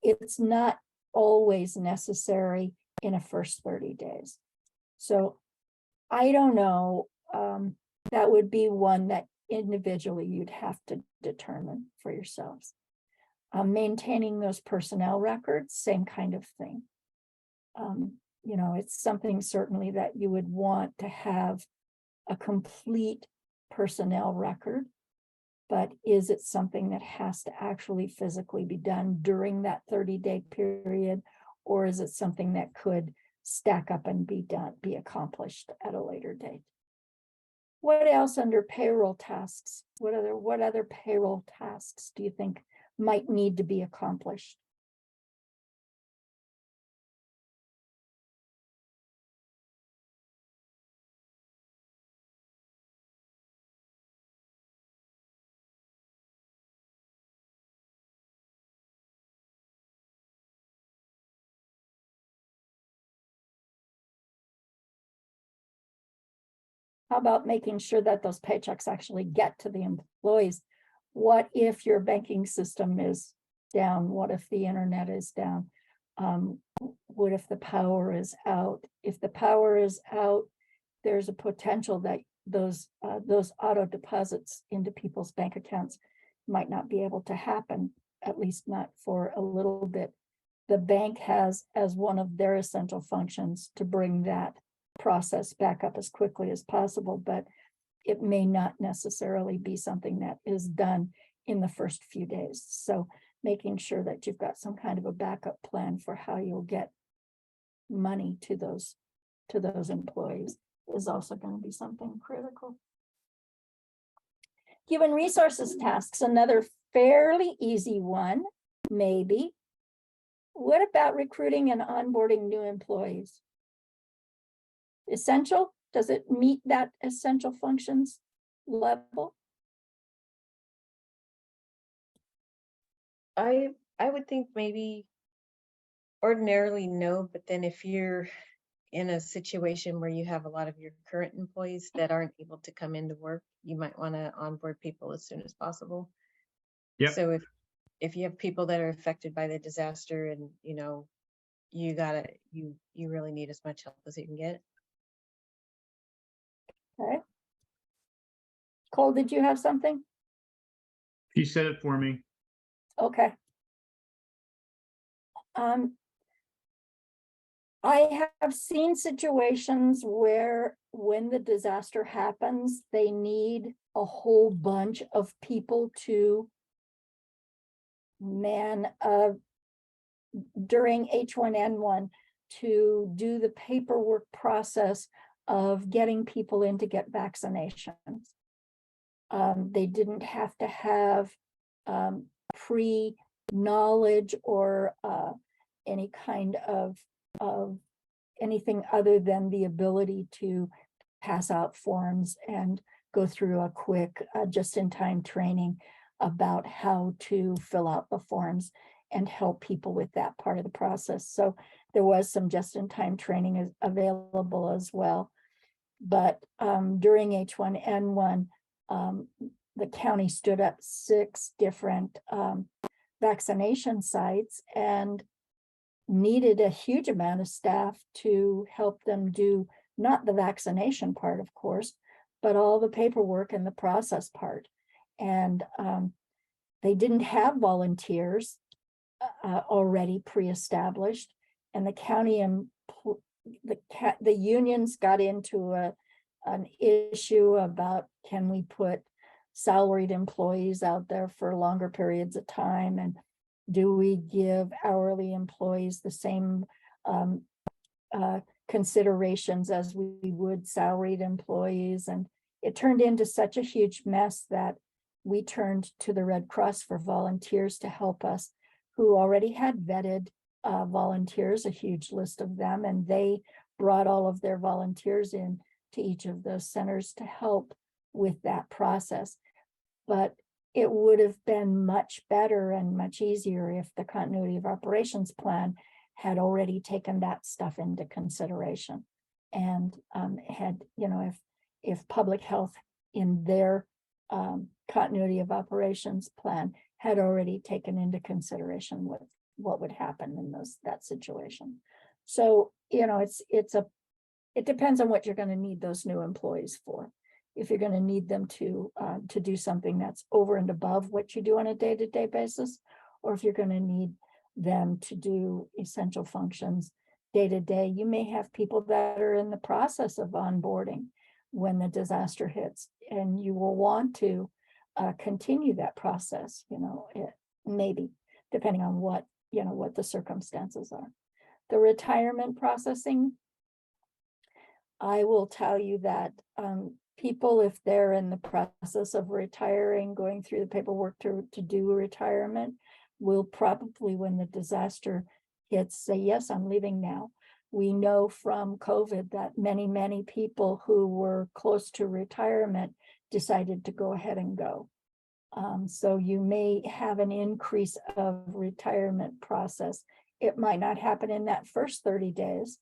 A: it's not always necessary in a first 30 days. So I don't know, that would be one that individually you'd have to determine for yourselves. Maintaining those personnel records, same kind of thing. You know, it's something certainly that you would want to have a complete personnel record, but is it something that has to actually physically be done during that 30-day period? Or is it something that could stack up and be accomplished at a later date? What else under payroll tasks? What other payroll tasks do you think might need to be accomplished? How about making sure that those paychecks actually get to the employees? What if your banking system is down? What if the internet is down? What if the power is out? If the power is out, there's a potential that those auto deposits into people's bank accounts might not be able to happen, at least not for a little bit. The bank has as one of their essential functions to bring that process back up as quickly as possible, but it may not necessarily be something that is done in the first few days. So making sure that you've got some kind of a backup plan for how you'll get money to those employees is also going to be something critical. Human resources tasks, another fairly easy one, maybe. What about recruiting and onboarding new employees? Essential? Does it meet that essential functions level?
C: I would think maybe ordinarily no, but then if you're in a situation where you have a lot of your current employees that aren't able to come into work, you might want to onboard people as soon as possible.
H: Yep.
C: So if you have people that are affected by the disaster and you know you really need as much help as you can get.
A: Okay. Cole, did you have something?
H: He said it for me.
A: Okay. I have seen situations where when the disaster happens, they need a whole bunch of people to man during H1N1 to do the paperwork process of getting people in to get vaccinations. They didn't have to have pre-knowledge or any kind of anything other than the ability to pass out forms and go through a quick just-in-time training about how to fill out the forms and help people with that part of the process. So there was some just-in-time training available as well. But during H1N1, the county stood up 6 different vaccination sites and needed a huge amount of staff to help them do not the vaccination part, of course, but all the paperwork and the process part. And they didn't have volunteers already pre-established, and the county and the unions got into an issue about, can we put salaried employees out there for longer periods of time, and do we give hourly employees the same considerations as we would salaried employees? And it turned into such a huge mess that we turned to the Red Cross for volunteers to help us, who already had vetted volunteers, a huge list of them, and they brought all of their volunteers in to each of those centers to help with that process. But it would have been much better and much easier if the continuity of operations plan had already taken that stuff into consideration and had, you know, if public health in their continuity of operations plan had already taken into consideration what would happen in that situation. So, it depends on what you're going to need those new employees for. If you're going to need them to do something that's over and above what you do on a day-to-day basis, or if you're going to need them to do essential functions day-to-day, you may have people that are in the process of onboarding when the disaster hits, and you will want to continue that process, maybe depending on what the circumstances are. The retirement processing, I will tell you that people, if they're in the process of retiring, going through the paperwork to do retirement, will probably, when the disaster hits, say, yes, I'm leaving now. We know from COVID that many people who were close to retirement decided to go ahead and go. So you may have an increase of retirement process. It might not happen in that first 30 days.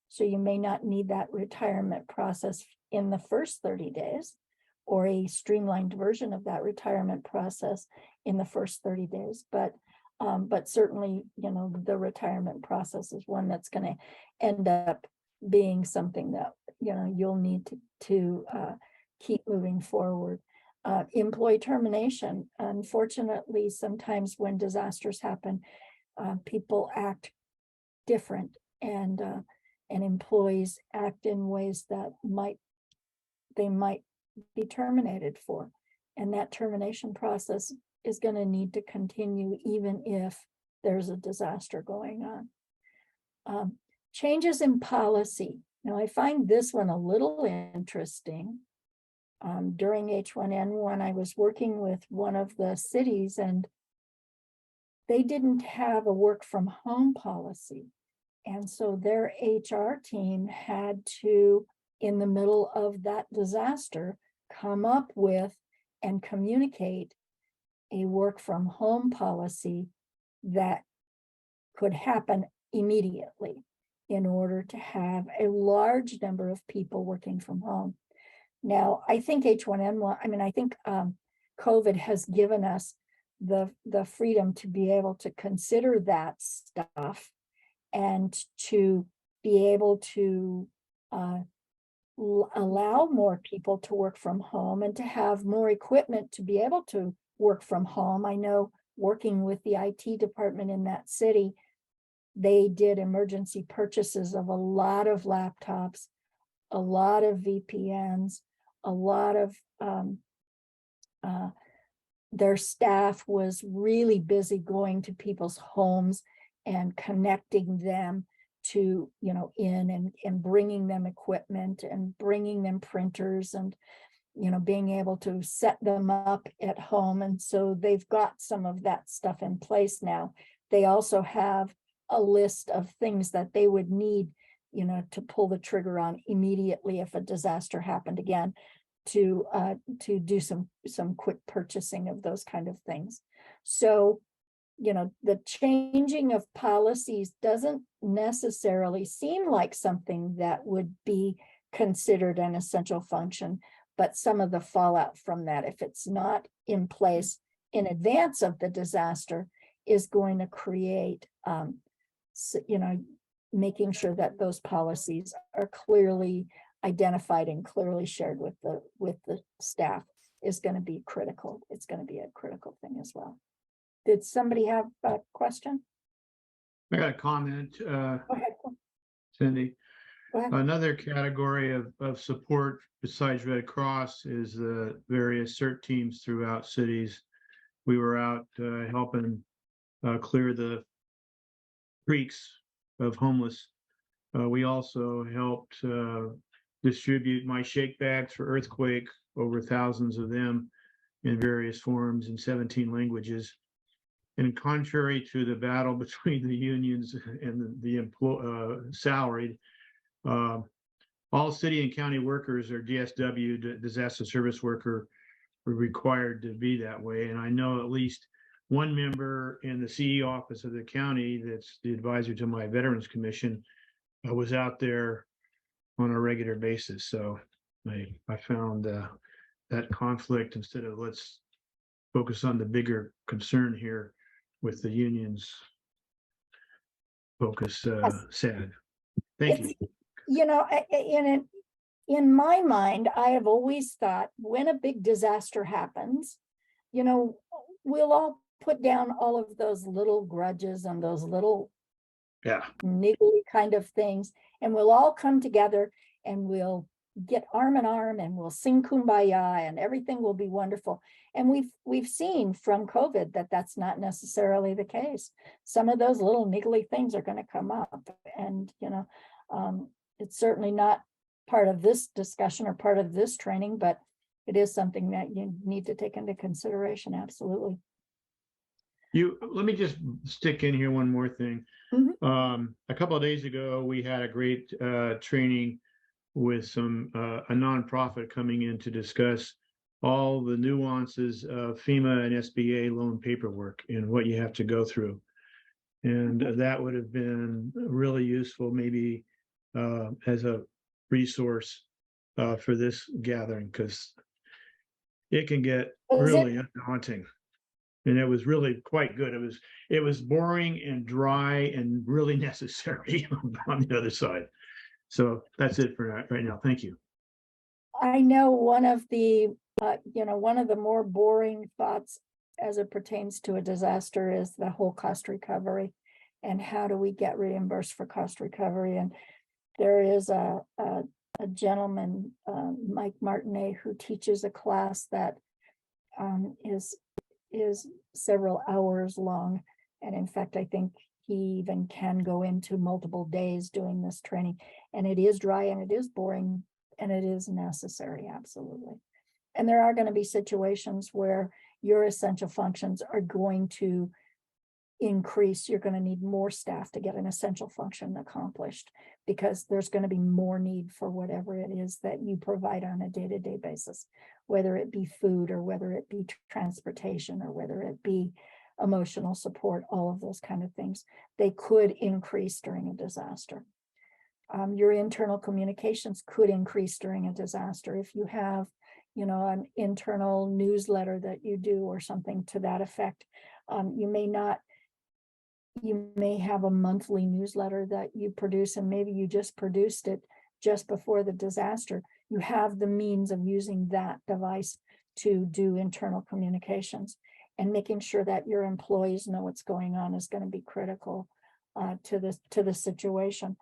A: So you may not need that retirement process in the first 30 days, or a streamlined version of that retirement process in the first 30 days. But certainly, the retirement process is one that's going to end up being something that, you'll need to keep moving forward. Employee termination. Unfortunately, sometimes when disasters happen, people act different, and employees act in ways that they might be terminated for. And that termination process is going to need to continue even if there's a disaster going on. Changes in policy. Now, I find this one a little interesting. During H1N1, I was working with one of the cities, and they didn't have a work from home policy. And so their HR team had to, in the middle of that disaster, come up with and communicate a work from home policy that could happen immediately in order to have a large number of people working from home. Now, I think H1N1, I think COVID has given us the freedom to be able to consider that stuff and to be able to allow more people to work from home and to have more equipment to be able to work from home. I know, working with the IT department in that city, they did emergency purchases of a lot of laptops, a lot of VPNs, a lot of their staff was really busy going to people's homes and connecting them to, in and bringing them equipment and bringing them printers and, being able to set them up at home. And so they've got some of that stuff in place now. They also have a list of things that they would need, to pull the trigger on immediately if a disaster happened again, to do some quick purchasing of those kind of things. So, the changing of policies doesn't necessarily seem like something that would be considered an essential function, but some of the fallout from that, if it's not in place in advance of the disaster, is going to create, making sure that those policies are clearly identified and clearly shared with the staff is going to be critical. It's going to be a critical thing as well. Did somebody have a question?
H: I got a comment,
A: Go ahead.
H: Cindy.
A: Go ahead.
H: Another category of support besides Red Cross is the various CERT teams throughout cities. We were out helping clear the creeks of homeless. We also helped distribute my shake bags for earthquake, over thousands of them in various forms in 17 languages. And contrary to the battle between the unions and the salaried, all city and county workers are DSW, disaster service worker, were required to be that way. And I know at least one member in the CE office of the county, that's the advisor to my Veterans Commission, was out there on a regular basis. So I found that conflict, instead of let's focus on the bigger concern here with the unions, focus,
A: Yes.
H: sad. Thank you.
A: It's, you know, in my mind, I have always thought when a big disaster happens, you know, we'll all put down all of those little grudges and those little
H: Yeah.
A: niggly kind of things, and we'll all come together and we'll get arm in arm and we'll sing kumbaya and everything will be wonderful. And we've seen from COVID that that's not necessarily the case. Some of those little niggly things are going to come up, and you know, it's certainly not part of this discussion or part of this training, but it is something that you need to take into consideration. Absolutely.
H: Let me just stick in here one more thing.
A: Mhm.
H: A couple of days ago, we had a great training with a nonprofit coming in to discuss all the nuances of FEMA and SBA loan paperwork and what you have to go through. And that would have been really useful, maybe as a resource for this gathering, because it can get really daunting. And it was really quite good. It was boring and dry and really necessary on the other side. So that's it for right now. Thank you.
A: I know one of the, one of the more boring thoughts as it pertains to a disaster is the whole cost recovery and how do we get reimbursed for cost recovery. And there is a gentleman, Mike Martinet, who teaches a class that is several hours long. And in fact, I think he even can go into multiple days doing this training. And it is dry and it is boring and it is necessary, absolutely. And there are going to be situations where your essential functions are going to increase. You're going to need more staff to get an essential function accomplished because there's going to be more need for whatever it is that you provide on a day-to-day basis, whether it be food or whether it be transportation or whether it be emotional support, all of those kind of things. They could increase during a disaster. Your internal communications could increase during a disaster. If you have, an internal newsletter that you do or something to that effect, you may have a monthly newsletter that you produce, and maybe you just produced it just before the disaster. You have the means of using that device to do internal communications, and making sure that your employees know what's going on is going to be critical to the situation.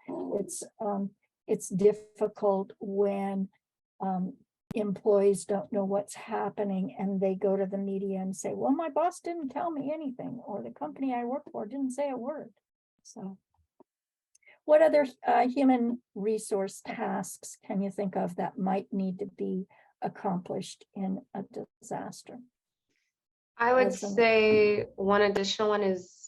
A: It's difficult when employees don't know what's happening and they go to the media and say, well, my boss didn't tell me anything, or the company I work for didn't say a word. So what other human resource tasks can you think of that might need to be accomplished in a disaster?
F: I would say one additional one is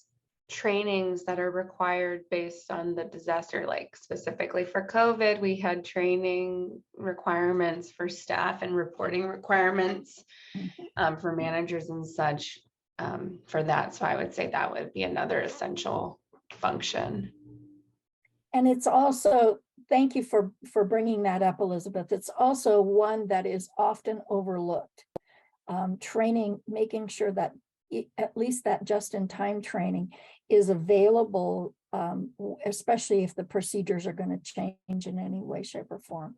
F: trainings that are required based on the disaster. Like specifically for COVID, we had training requirements for staff and reporting requirements for managers and such for that. So I would say that would be another essential function.
A: And it's also, thank you for bringing that up, Elizabeth. It's also one that is often overlooked. Training, making sure that at least that just-in-time training is available, especially if the procedures are going to change in any way, shape, or form.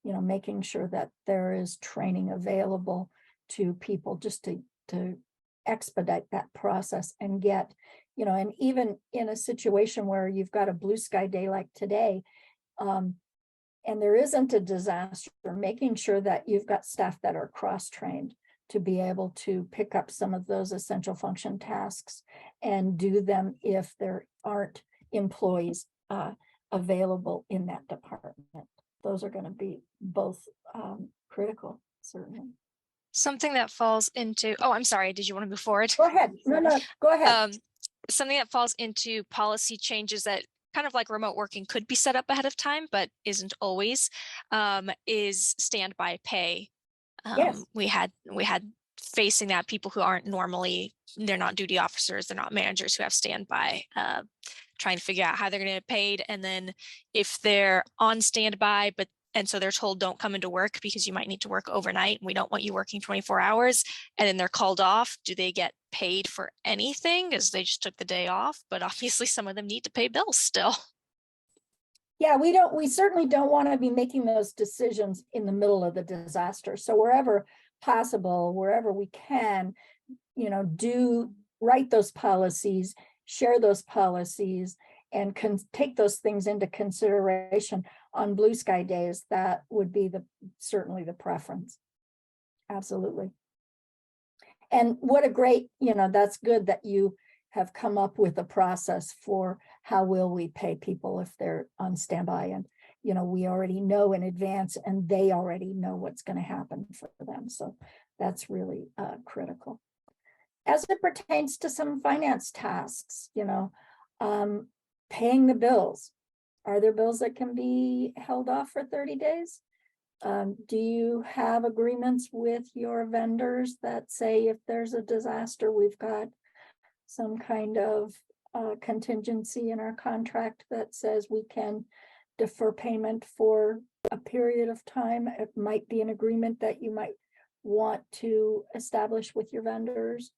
A: Making sure that there is training available to people just to expedite that process and get, and even in a situation where you've got a blue sky day like today, and there isn't a disaster, making sure that you've got staff that are cross-trained to be able to pick up some of those essential function tasks and do them if there aren't employees available in that department. Those are going to be both critical, certainly.
G: Something that falls into, oh, I'm sorry, did you want to move forward?
A: Go ahead. No, go ahead.
G: Something that falls into policy changes that kind of like remote working could be set up ahead of time, but isn't always, is standby pay.
A: Yes.
G: We had facing that people who aren't normally, they're not duty officers, they're not managers, who have standby, trying to figure out how they're going to get paid. And then if they're on standby, and so they're told don't come into work because you might need to work overnight and we don't want you working 24 hours, and then they're called off, do they get paid for anything as they just took the day off, but obviously some of them need to pay bills still.
A: Yeah, we certainly don't want to be making those decisions in the middle of the disaster. So wherever possible, wherever we can, write those policies, share those policies, and take those things into consideration on blue sky days. That would be certainly the preference. Absolutely. And what a great, that's good that you have come up with a process for how will we pay people if they're on standby. And, we already know in advance and they already know what's going to happen for them. So that's really critical. As it pertains to some finance tasks, paying the bills. Are there bills that can be held off for 30 days? Do you have agreements with your vendors that say if there's a disaster, we've got some kind of contingency in our contract that says we can defer payment for a period of time? It might be an agreement that you might want to establish with your vendors.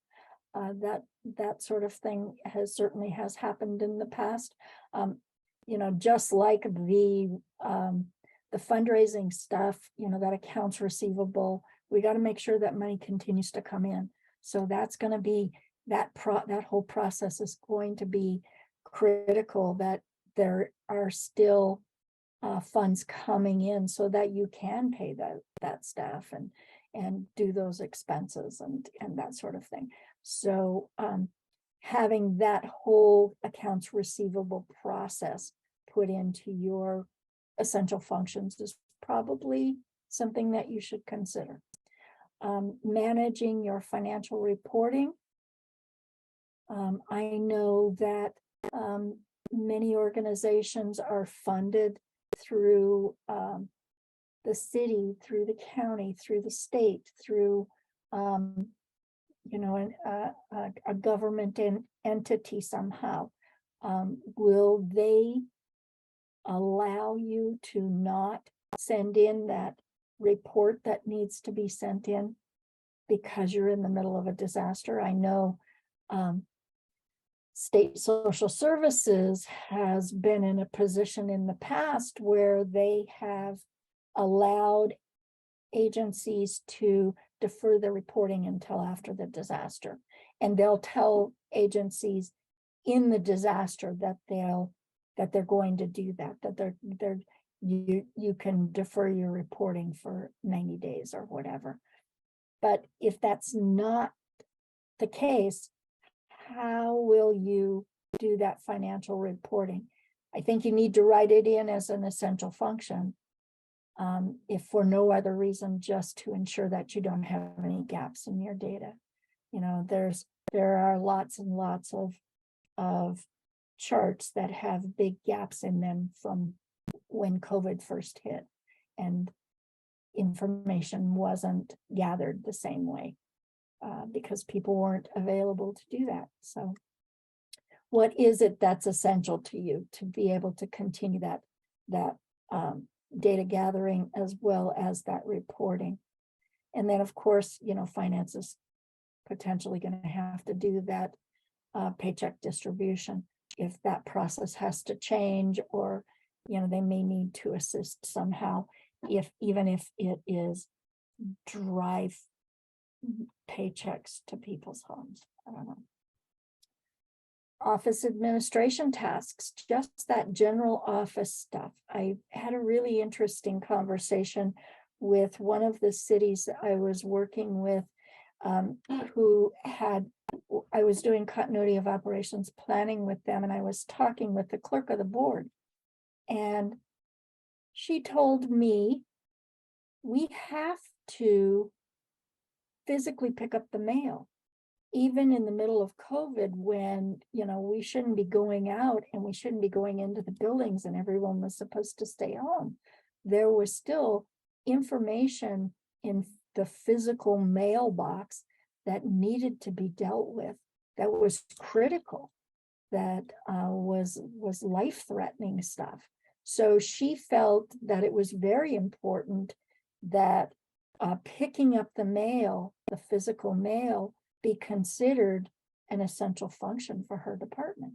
A: That sort of thing certainly has happened in the past. Just like the fundraising stuff, that accounts receivable, we got to make sure that money continues to come in. So that's going to be that whole process is going to be critical, that there are still funds coming in so that you can pay that staff and do those expenses and that sort of thing. So having that whole accounts receivable process put into your essential functions is probably something that you should consider. Managing your financial reporting. I know that many organizations are funded through the city, through the county, through the state, through a government entity somehow. Will they allow you to not send in that report that needs to be sent in because you're in the middle of a disaster? I know State Social Services has been in a position in the past where they have allowed agencies to defer the reporting until after the disaster. And they'll tell agencies in the disaster that they're going to do that you can defer your reporting for 90 days or whatever. But if that's not the case, how will you do that financial reporting? I think you need to write it in as an essential function, if for no other reason, just to ensure that you don't have any gaps in your data. There are lots and lots of charts that have big gaps in them from when COVID first hit, and information wasn't gathered the same way because people weren't available to do that. So what is it that's essential to you to be able to continue that data gathering as well as that reporting? And then of course, finance is potentially going to have to do that paycheck distribution. If that process has to change, or they may need to assist somehow, even if it is drive paychecks to people's homes. I don't know. Office administration tasks, just that general office stuff. I had a really interesting conversation with one of the cities that I was working with, I was doing continuity of operations planning with them, and I was talking with the clerk of the board, and she told me we have to physically pick up the mail, even in the middle of COVID, when we shouldn't be going out and we shouldn't be going into the buildings and everyone was supposed to stay home. There was still information in the physical mailbox that needed to be dealt with, that was critical, that was life-threatening stuff. So she felt that it was very important that picking up the mail, the physical mail, be considered an essential function for her department?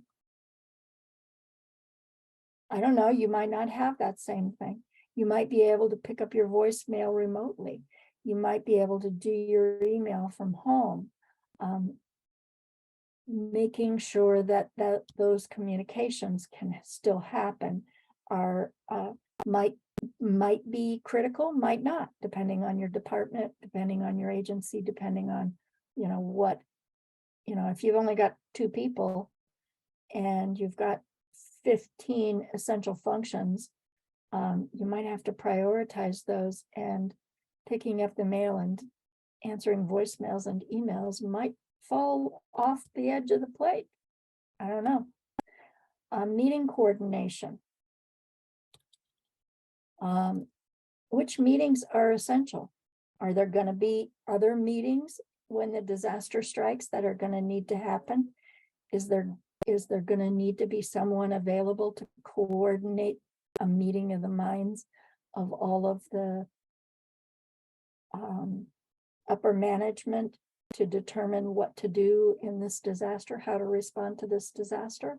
A: I don't know, you might not have that same thing. You might be able to pick up your voicemail remotely. You might be able to do your email from home. Making sure that those communications can still happen are might be critical, might not, depending on your department, depending on your agency, depending on, what, if you've only got 2 people and you've got 15 essential functions, you might have to prioritize those, and picking up the mail and answering voicemails and emails might fall off the edge of the plate. I don't know. Meeting coordination. Which meetings are essential? Are there going to be other meetings when the disaster strikes that are going to need to happen? Is there going to need to be someone available to coordinate a meeting of the minds of all of the upper management to determine what to do in this disaster, how to respond to this disaster?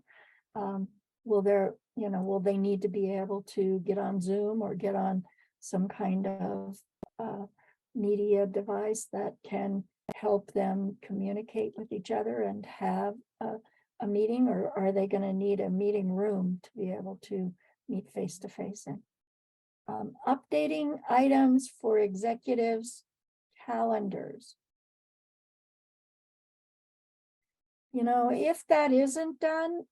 A: Will they need to be able to get on Zoom or get on some kind of media device that can help them communicate with each other and have a meeting, or are they going to need a meeting room to be able to meet face to face in? Updating items for executives' calendars. If that isn't done,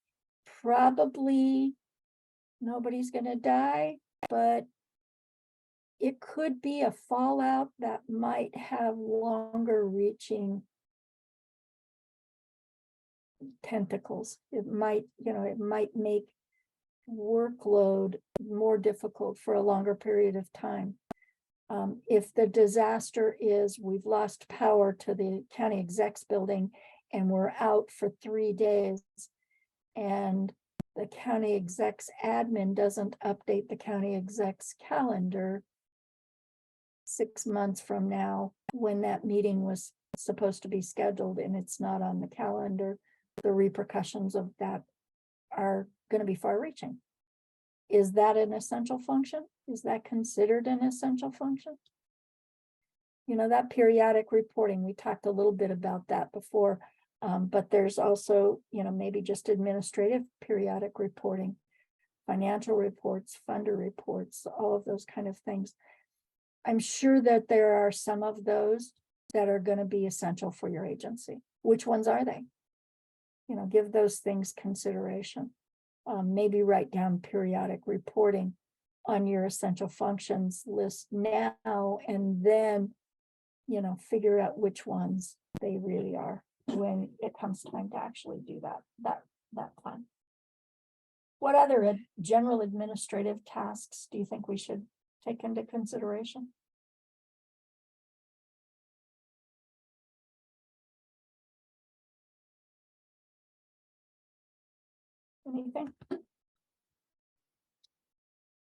A: probably nobody's going to die, but it could be a fallout that might have longer reaching tentacles. It might make workload more difficult for a longer period of time. If the disaster is we've lost power to the county execs building and we're out for 3 days, and the county execs admin doesn't update the county execs calendar 6 months from now, when that meeting was supposed to be scheduled and it's not on the calendar, the repercussions of that are going to be far reaching. Is that an essential function? Is that considered an essential function? That periodic reporting, we talked a little bit about that before, but there's also, maybe just administrative periodic reporting, financial reports, funder reports, all of those kind of things. I'm sure that there are some of those that are going to be essential for your agency. Which ones are they? Give those things consideration. Maybe write down periodic reporting on your essential functions list now, and then, figure out which ones they really are when it comes time to actually do that plan. What other general administrative tasks do you think we should take into consideration? Anything?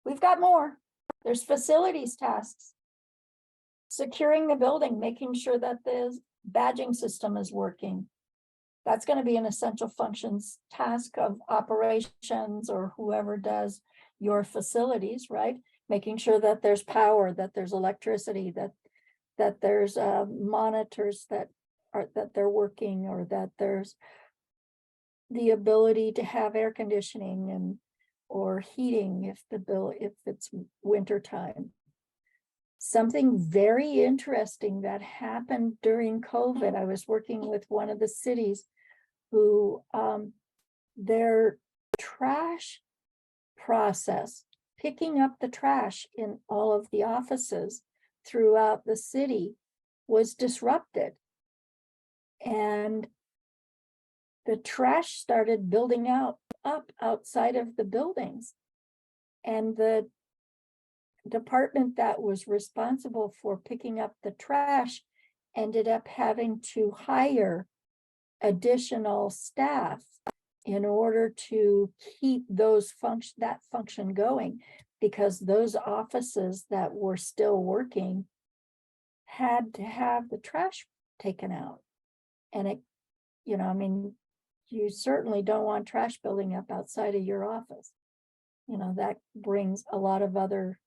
A: We've got more. There's facilities tasks. Securing the building, making sure that the badging system is working. That's going to be an essential functions task of operations or whoever does your facilities, right? Making sure that there's power, that there's electricity, that there's monitors that they're working, or that there's the ability to have air conditioning and or heating if it's winter time. Something very interesting that happened during COVID. I was working with one of the cities who their trash process, picking up the trash in all of the offices throughout the city, was disrupted. And the trash started building up outside of the buildings. And the department that was responsible for picking up the trash ended up having to hire additional staff in order to keep that function going, because those offices that were still working had to have the trash taken out. And it, I mean, you certainly don't want trash building up outside of your office. That brings a lot of other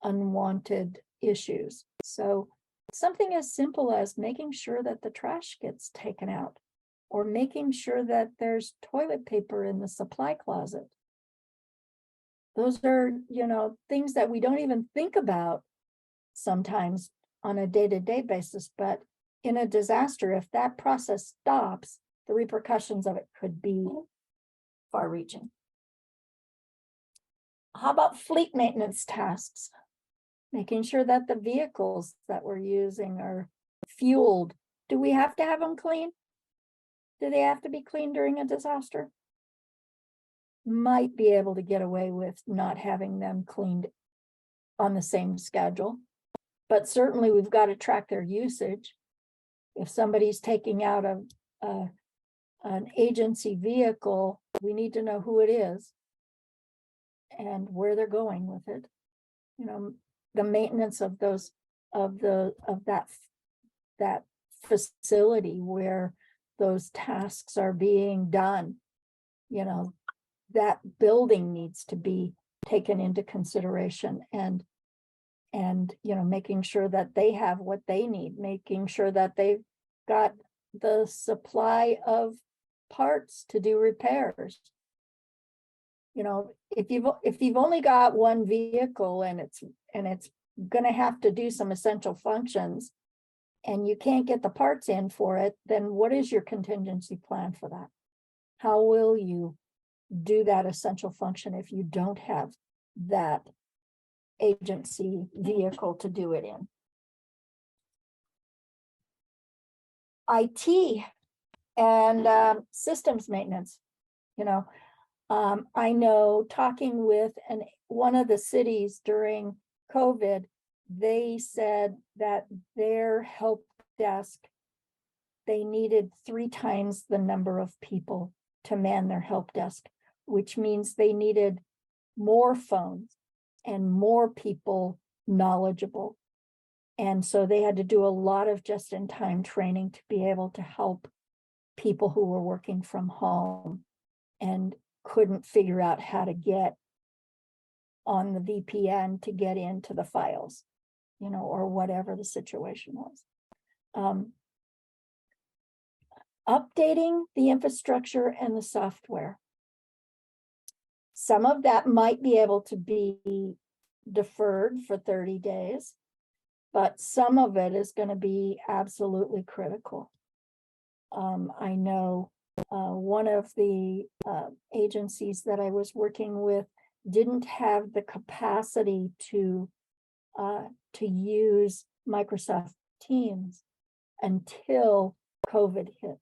A: unwanted issues. So something as simple as making sure that the trash gets taken out, or making sure that there's toilet paper in the supply closet. Those are, things that we don't even think about sometimes on a day-to-day basis, but in a disaster, if that process stops, the repercussions of it could be far-reaching. How about fleet maintenance tasks? Making sure that the vehicles that we're using are fueled. Do we have to have them clean? Do they have to be clean during a disaster? Might be able to get away with not having them cleaned on the same schedule, but certainly we've got to track their usage. If somebody's taking out an agency vehicle, we need to know who it is and where they're going with it. The maintenance of those, that facility where those tasks are being done, that building needs to be taken into consideration, and making sure that they have what they need, making sure that they've got the supply of parts to do repairs. If you've only got one vehicle and it's going to have to do some essential functions, and you can't get the parts in for it, then what is your contingency plan for that? How will you do that essential function if you don't have that agency vehicle to do it in? IT and systems maintenance. I know, talking with one of the cities during COVID, they said that their help desk, they needed 3 times the number of people to man their help desk, which means they needed more phones and more people knowledgeable. And so they had to do a lot of just-in-time training to be able to help people who were working from home and couldn't figure out how to get on the VPN to get into the files, or whatever the situation was. Updating the infrastructure and the software. Some of that might be able to be deferred for 30 days, but some of it is going to be absolutely critical. I know one of the agencies that I was working with didn't have the capacity to use Microsoft Teams until COVID hit.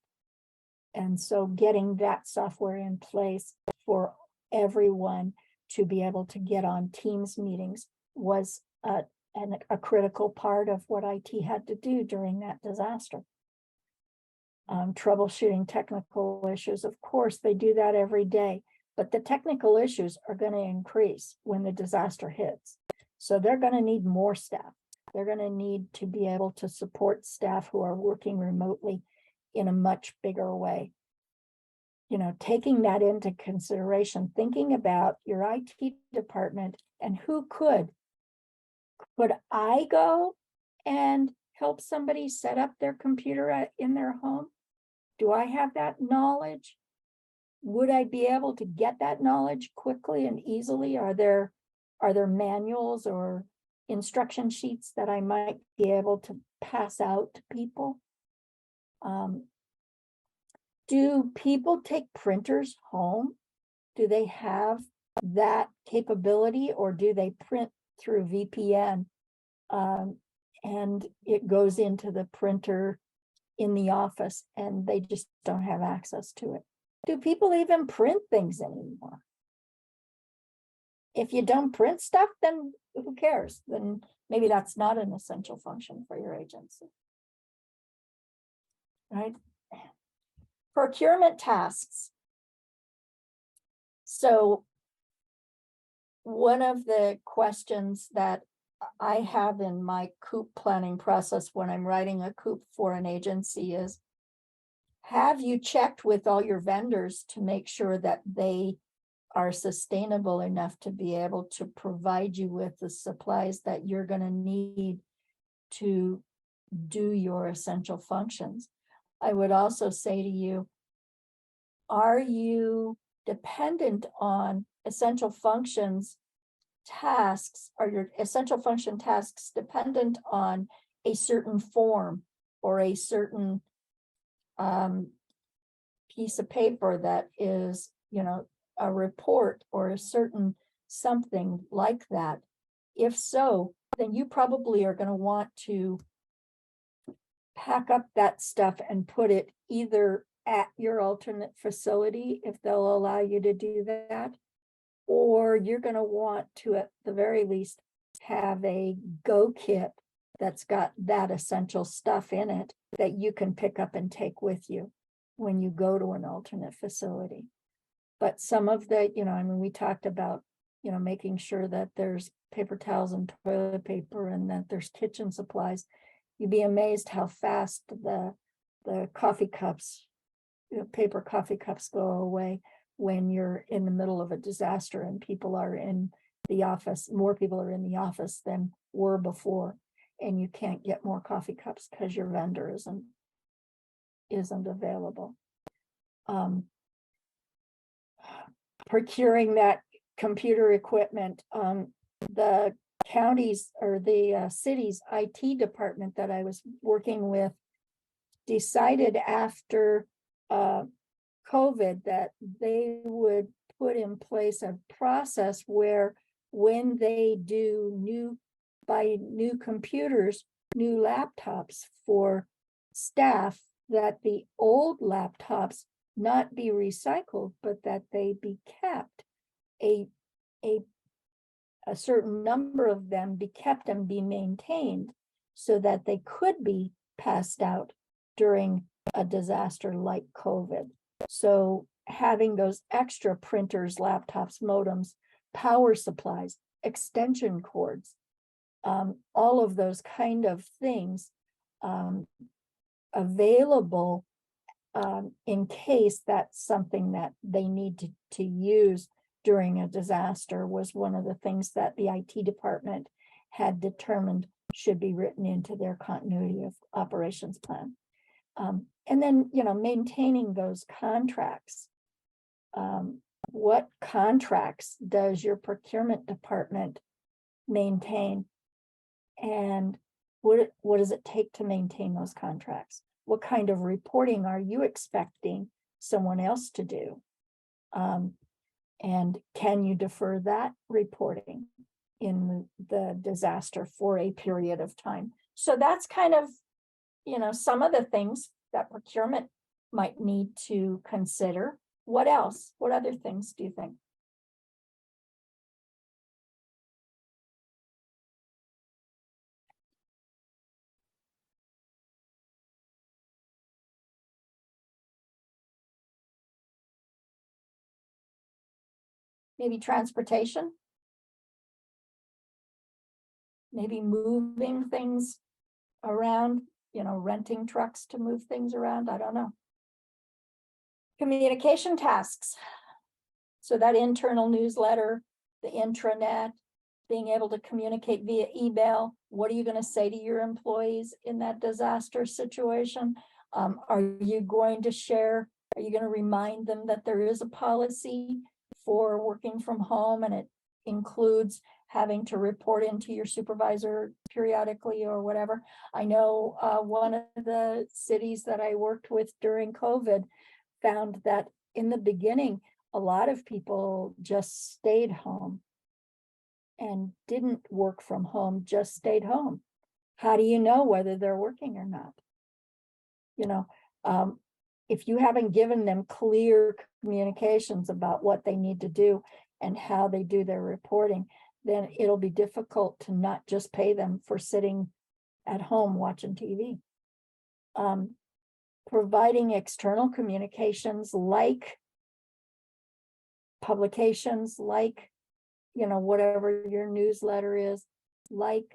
A: And so getting that software in place for everyone to be able to get on Teams meetings was a critical part of what IT had to do during that disaster. Troubleshooting technical issues, of course, they do that every day, but the technical issues are going to increase when the disaster hits. So they're going to need more staff. They're going to need to be able to support staff who are working remotely in a much bigger way. Taking that into consideration, thinking about your IT department and who could I go and help somebody set up their computer in their home? Do I have that knowledge? Would I be able to get that knowledge quickly and easily? Are there manuals or instruction sheets that I might be able to pass out to people? Do people take printers home? Do they have that capability, or do they print through VPN and it goes into the printer in the office and they just don't have access to it? Do people even print things anymore? If you don't print stuff, then who cares? Then maybe that's not an essential function for your agency. Right? Procurement tasks. So one of the questions that I have in my COOP planning process when I'm writing a COOP for an agency is, have you checked with all your vendors to make sure that they are sustainable enough to be able to provide you with the supplies that you're going to need to do your essential functions? I would also say to you, are you dependent on essential functions tasks? Are your essential function tasks dependent on a certain form or a certain piece of paper that is, a report or a certain something like that? If so, then you probably are going to want to pack up that stuff and put it either at your alternate facility, if they'll allow you to do that, or you're going to want to, at the very least, have a go kit that's got that essential stuff in it that you can pick up and take with you when you go to an alternate facility. But some of the, we talked about, making sure that there's paper towels and toilet paper and that there's kitchen supplies. You'd be amazed how fast the coffee cups, paper coffee cups go away when you're in the middle of a disaster and people are in the office. More people are in the office than were before, and you can't get more coffee cups because your vendor isn't available. Procuring that computer equipment, the counties or the city's IT department that I was working with decided after COVID that they would put in place a process where when they buy new computers, new laptops for staff, that the old laptops not be recycled, but that they be kept. A certain number of them be kept and be maintained so that they could be passed out during a disaster like COVID. So having those extra printers, laptops, modems, power supplies, extension cords, all of those kind of things available in case that's something that they need to use during a disaster, was one of the things that the IT department had determined should be written into their continuity of operations plan. And then, maintaining those contracts. What contracts does your procurement department maintain? And what does it take to maintain those contracts? What kind of reporting are you expecting someone else to do? And can you defer that reporting in the disaster for a period of time? So that's kind of, some of the things that procurement might need to consider. What else? What other things do you think? Maybe transportation? Maybe moving things around, renting trucks to move things around. I don't know. Communication tasks. So that internal newsletter, the intranet, being able to communicate via email. What are you going to say to your employees in that disaster situation? Are you going to share? Are you going to remind them that there is a policy for working from home, and it includes having to report into your supervisor periodically or whatever? I know one of the cities that I worked with during COVID found that in the beginning, a lot of people just stayed home and didn't work from home, just stayed home. How do you know whether they're working or not? If you haven't given them clear communications about what they need to do and how they do their reporting, then it'll be difficult to not just pay them for sitting at home watching TV. Providing external communications like publications, like, whatever your newsletter is, like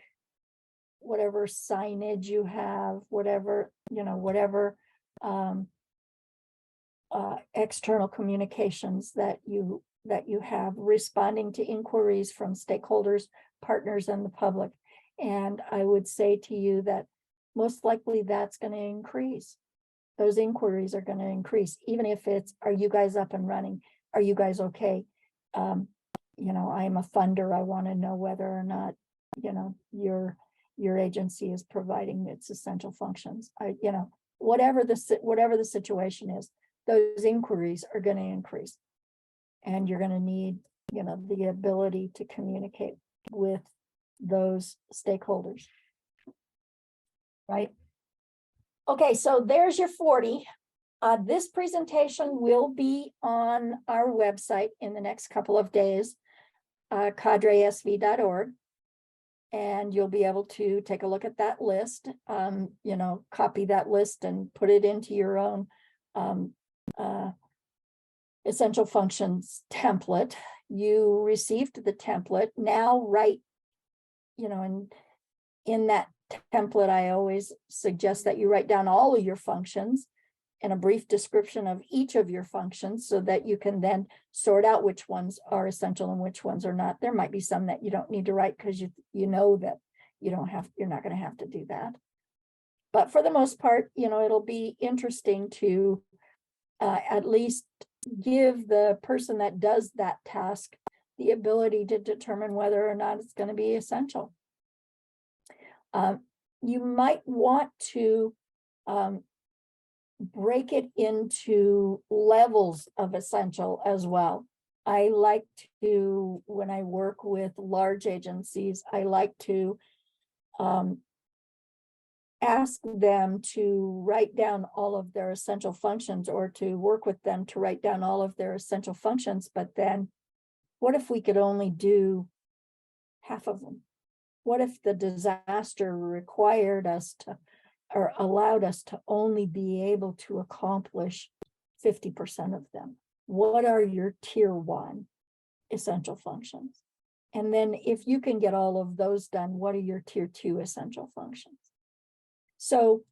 A: whatever signage you have, whatever external communications that you have, responding to inquiries from stakeholders, partners, and the public. And I would say to you that most likely that's going to increase. Those inquiries are going to increase, even if it's, are you guys up and running? Are you guys okay? You know, I'm a funder. I want to know whether or not, you know, your agency is providing its essential functions. You know, whatever the situation is, those inquiries are going to increase. And you're going to need, you know, the ability to communicate with those stakeholders. Right? Okay, so there's your 40. This presentation will be on our website in the next couple of days, cadresv.org. And you'll be able to take a look at that list, you know, copy that list and put it into your own essential functions template. You received the template. Now write, you know, and in that template, I always suggest that you write down all of your functions and a brief description of each of your functions so that you can then sort out which ones are essential and which ones are not. There might be some that you don't need to write because you know that you're not going to have to do that. But for the most part, you know, it'll be interesting to at least give the person that does that task the ability to determine whether or not it's going to be essential. You might want to break it into levels of essential as well. I like to, when I work with large agencies, I like to ask them to write down all of their essential functions, or to work with them to write down all of their essential functions. But then what if we could only do half of them? What if the disaster required us to, or allowed us to only be able to accomplish 50% of them? What are your tier 1 essential functions? And then if you can get all of those done, what are your tier 2 essential functions? So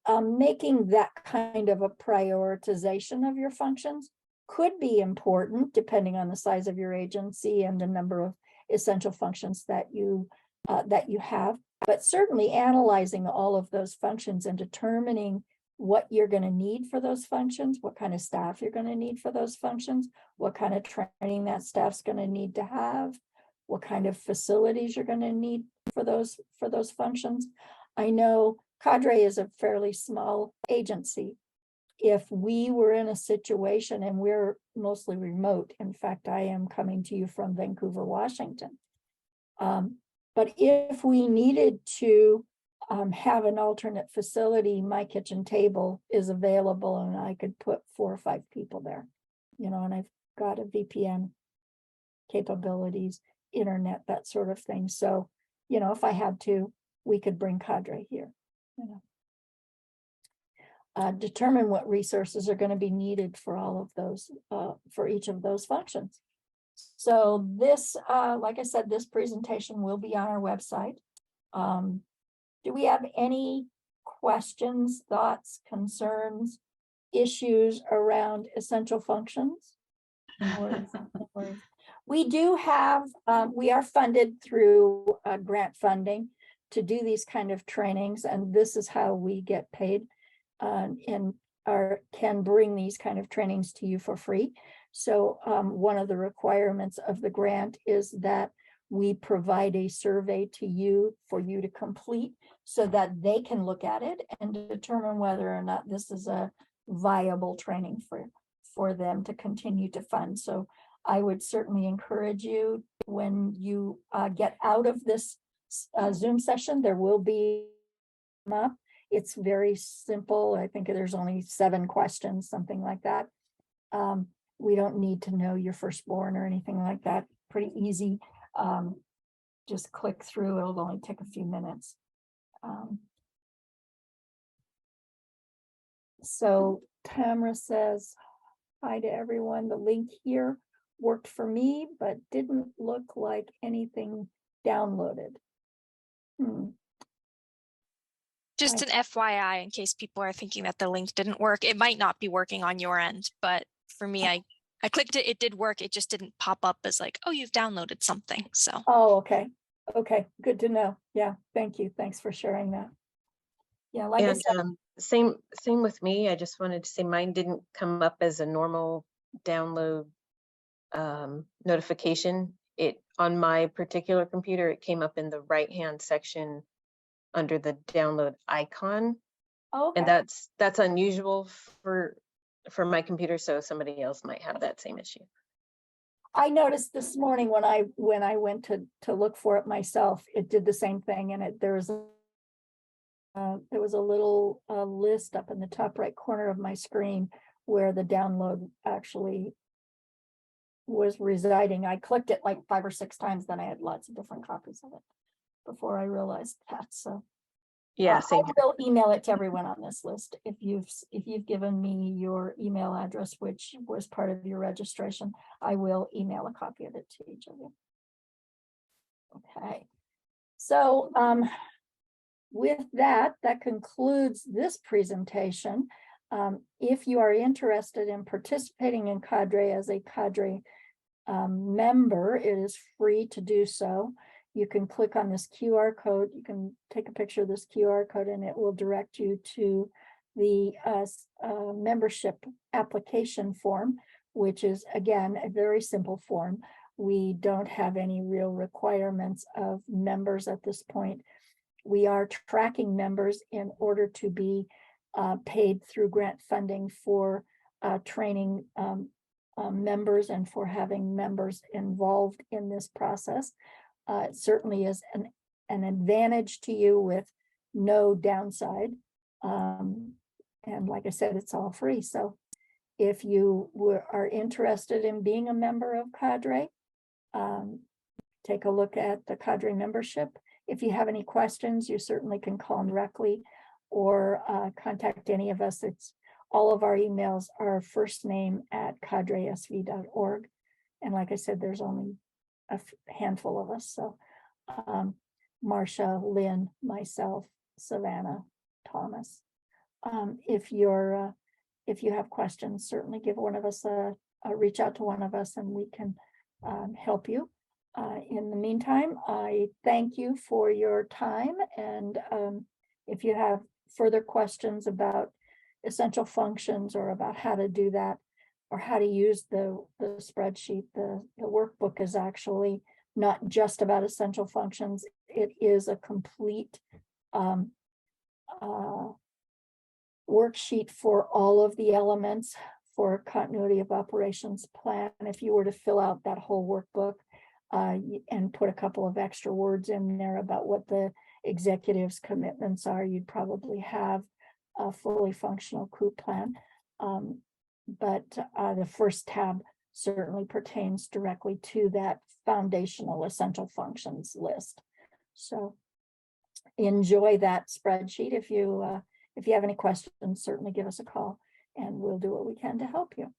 A: making that kind of a prioritization of your functions could be important depending on the size of your agency and the number of essential functions that you have. But certainly analyzing all of those functions and determining what you're going to need for those functions, what kind of staff you're going to need for those functions, what kind of training that staff's going to need to have, what kind of facilities you're going to need for those functions. I know Cadre is a fairly small agency. If we were in a situation, and we're mostly remote, in fact, I am coming to you from Vancouver, Washington. But if we needed to have an alternate facility, my kitchen table is available and I could put 4 or 5 people there, you know, and I've got a VPN capabilities, internet, that sort of thing. So, you know, if I had to, we could bring Cadre here, you know. Determine what resources are going to be needed for all of those, for each of those functions. So this, like I said, this presentation will be on our website. Do we have any questions, thoughts, concerns, issues around essential functions? We do have, we are funded through grant funding to do these kind of trainings, and this is how we get paid, and can bring these kind of trainings to you for free. So one of the requirements of the grant is that we provide a survey to you for you to complete so that they can look at it and determine whether or not this is a viable training for them to continue to fund. So I would certainly encourage you, when you get out of this Zoom session, there will be up. It's very simple. I think there's only 7 questions, something like that. We don't need to know your firstborn or anything like that. Pretty easy. Just click through. It'll only take a few minutes. So Tamara says, hi to everyone. The link here worked for me, but didn't look like anything downloaded.
G: Just an FYI, in case people are thinking that the link didn't work, it might not be working on your end, but for me, I clicked it, it did work. It just didn't pop up as like, oh, you've downloaded something. So
A: Oh, okay. Okay, good to know. Yeah, thank you. Thanks for sharing that. Yeah, like I
C: And
A: said,
C: same with me. I just wanted to say mine didn't come up as a normal download notification. It on my particular computer, it came up in the right-hand section under the download icon.
A: okay.
C: And that's unusual for my computer, so somebody else might have that same issue.
A: I noticed this morning when I went to look for it myself, it did the same thing, and there was a little list up in the top right corner of my screen where the download actually was residing. I clicked it like 5 or 6 times, then I had lots of different copies of it before I realized that. So
C: Yeah,
A: I
C: same.
A: will email it to everyone on this list. If you've given me your email address, which was part of your registration, I will email a copy of it to each of you. Okay. So with that concludes this presentation. If you are interested in participating in Cadre as a Cadre member, it is free to do so. You can click on this QR code. You can take a picture of this QR code and it will direct you to the membership application form, which is, again, a very simple form. We don't have any real requirements of members at this point. We are tracking members in order to be paid through grant funding for training members and for having members involved in this process. It certainly is an advantage to you with no downside. And like I said, it's all free. So if you are interested in being a member of Cadre, take a look at the Cadre membership. If you have any questions, you certainly can call directly or contact any of us. All of our emails are first name at cadresv.org. And like I said, there's only a handful of us. So Marcia, Lynn, myself, Savannah, Thomas. If you have questions, certainly give one of us reach out to one of us and we can help you. In the meantime, I thank you for your time. And if you have further questions about essential functions or about how to do that or how to use the spreadsheet, the workbook is actually not just about essential functions. It is a complete worksheet for all of the elements for continuity of operations plan. If you were to fill out that whole workbook and put a couple of extra words in there about what the executive's commitments are, you'd probably have a fully functional COOP plan. But the first tab certainly pertains directly to that foundational essential functions list. So enjoy that spreadsheet. If you have any questions, certainly give us a call and we'll do what we can to help you.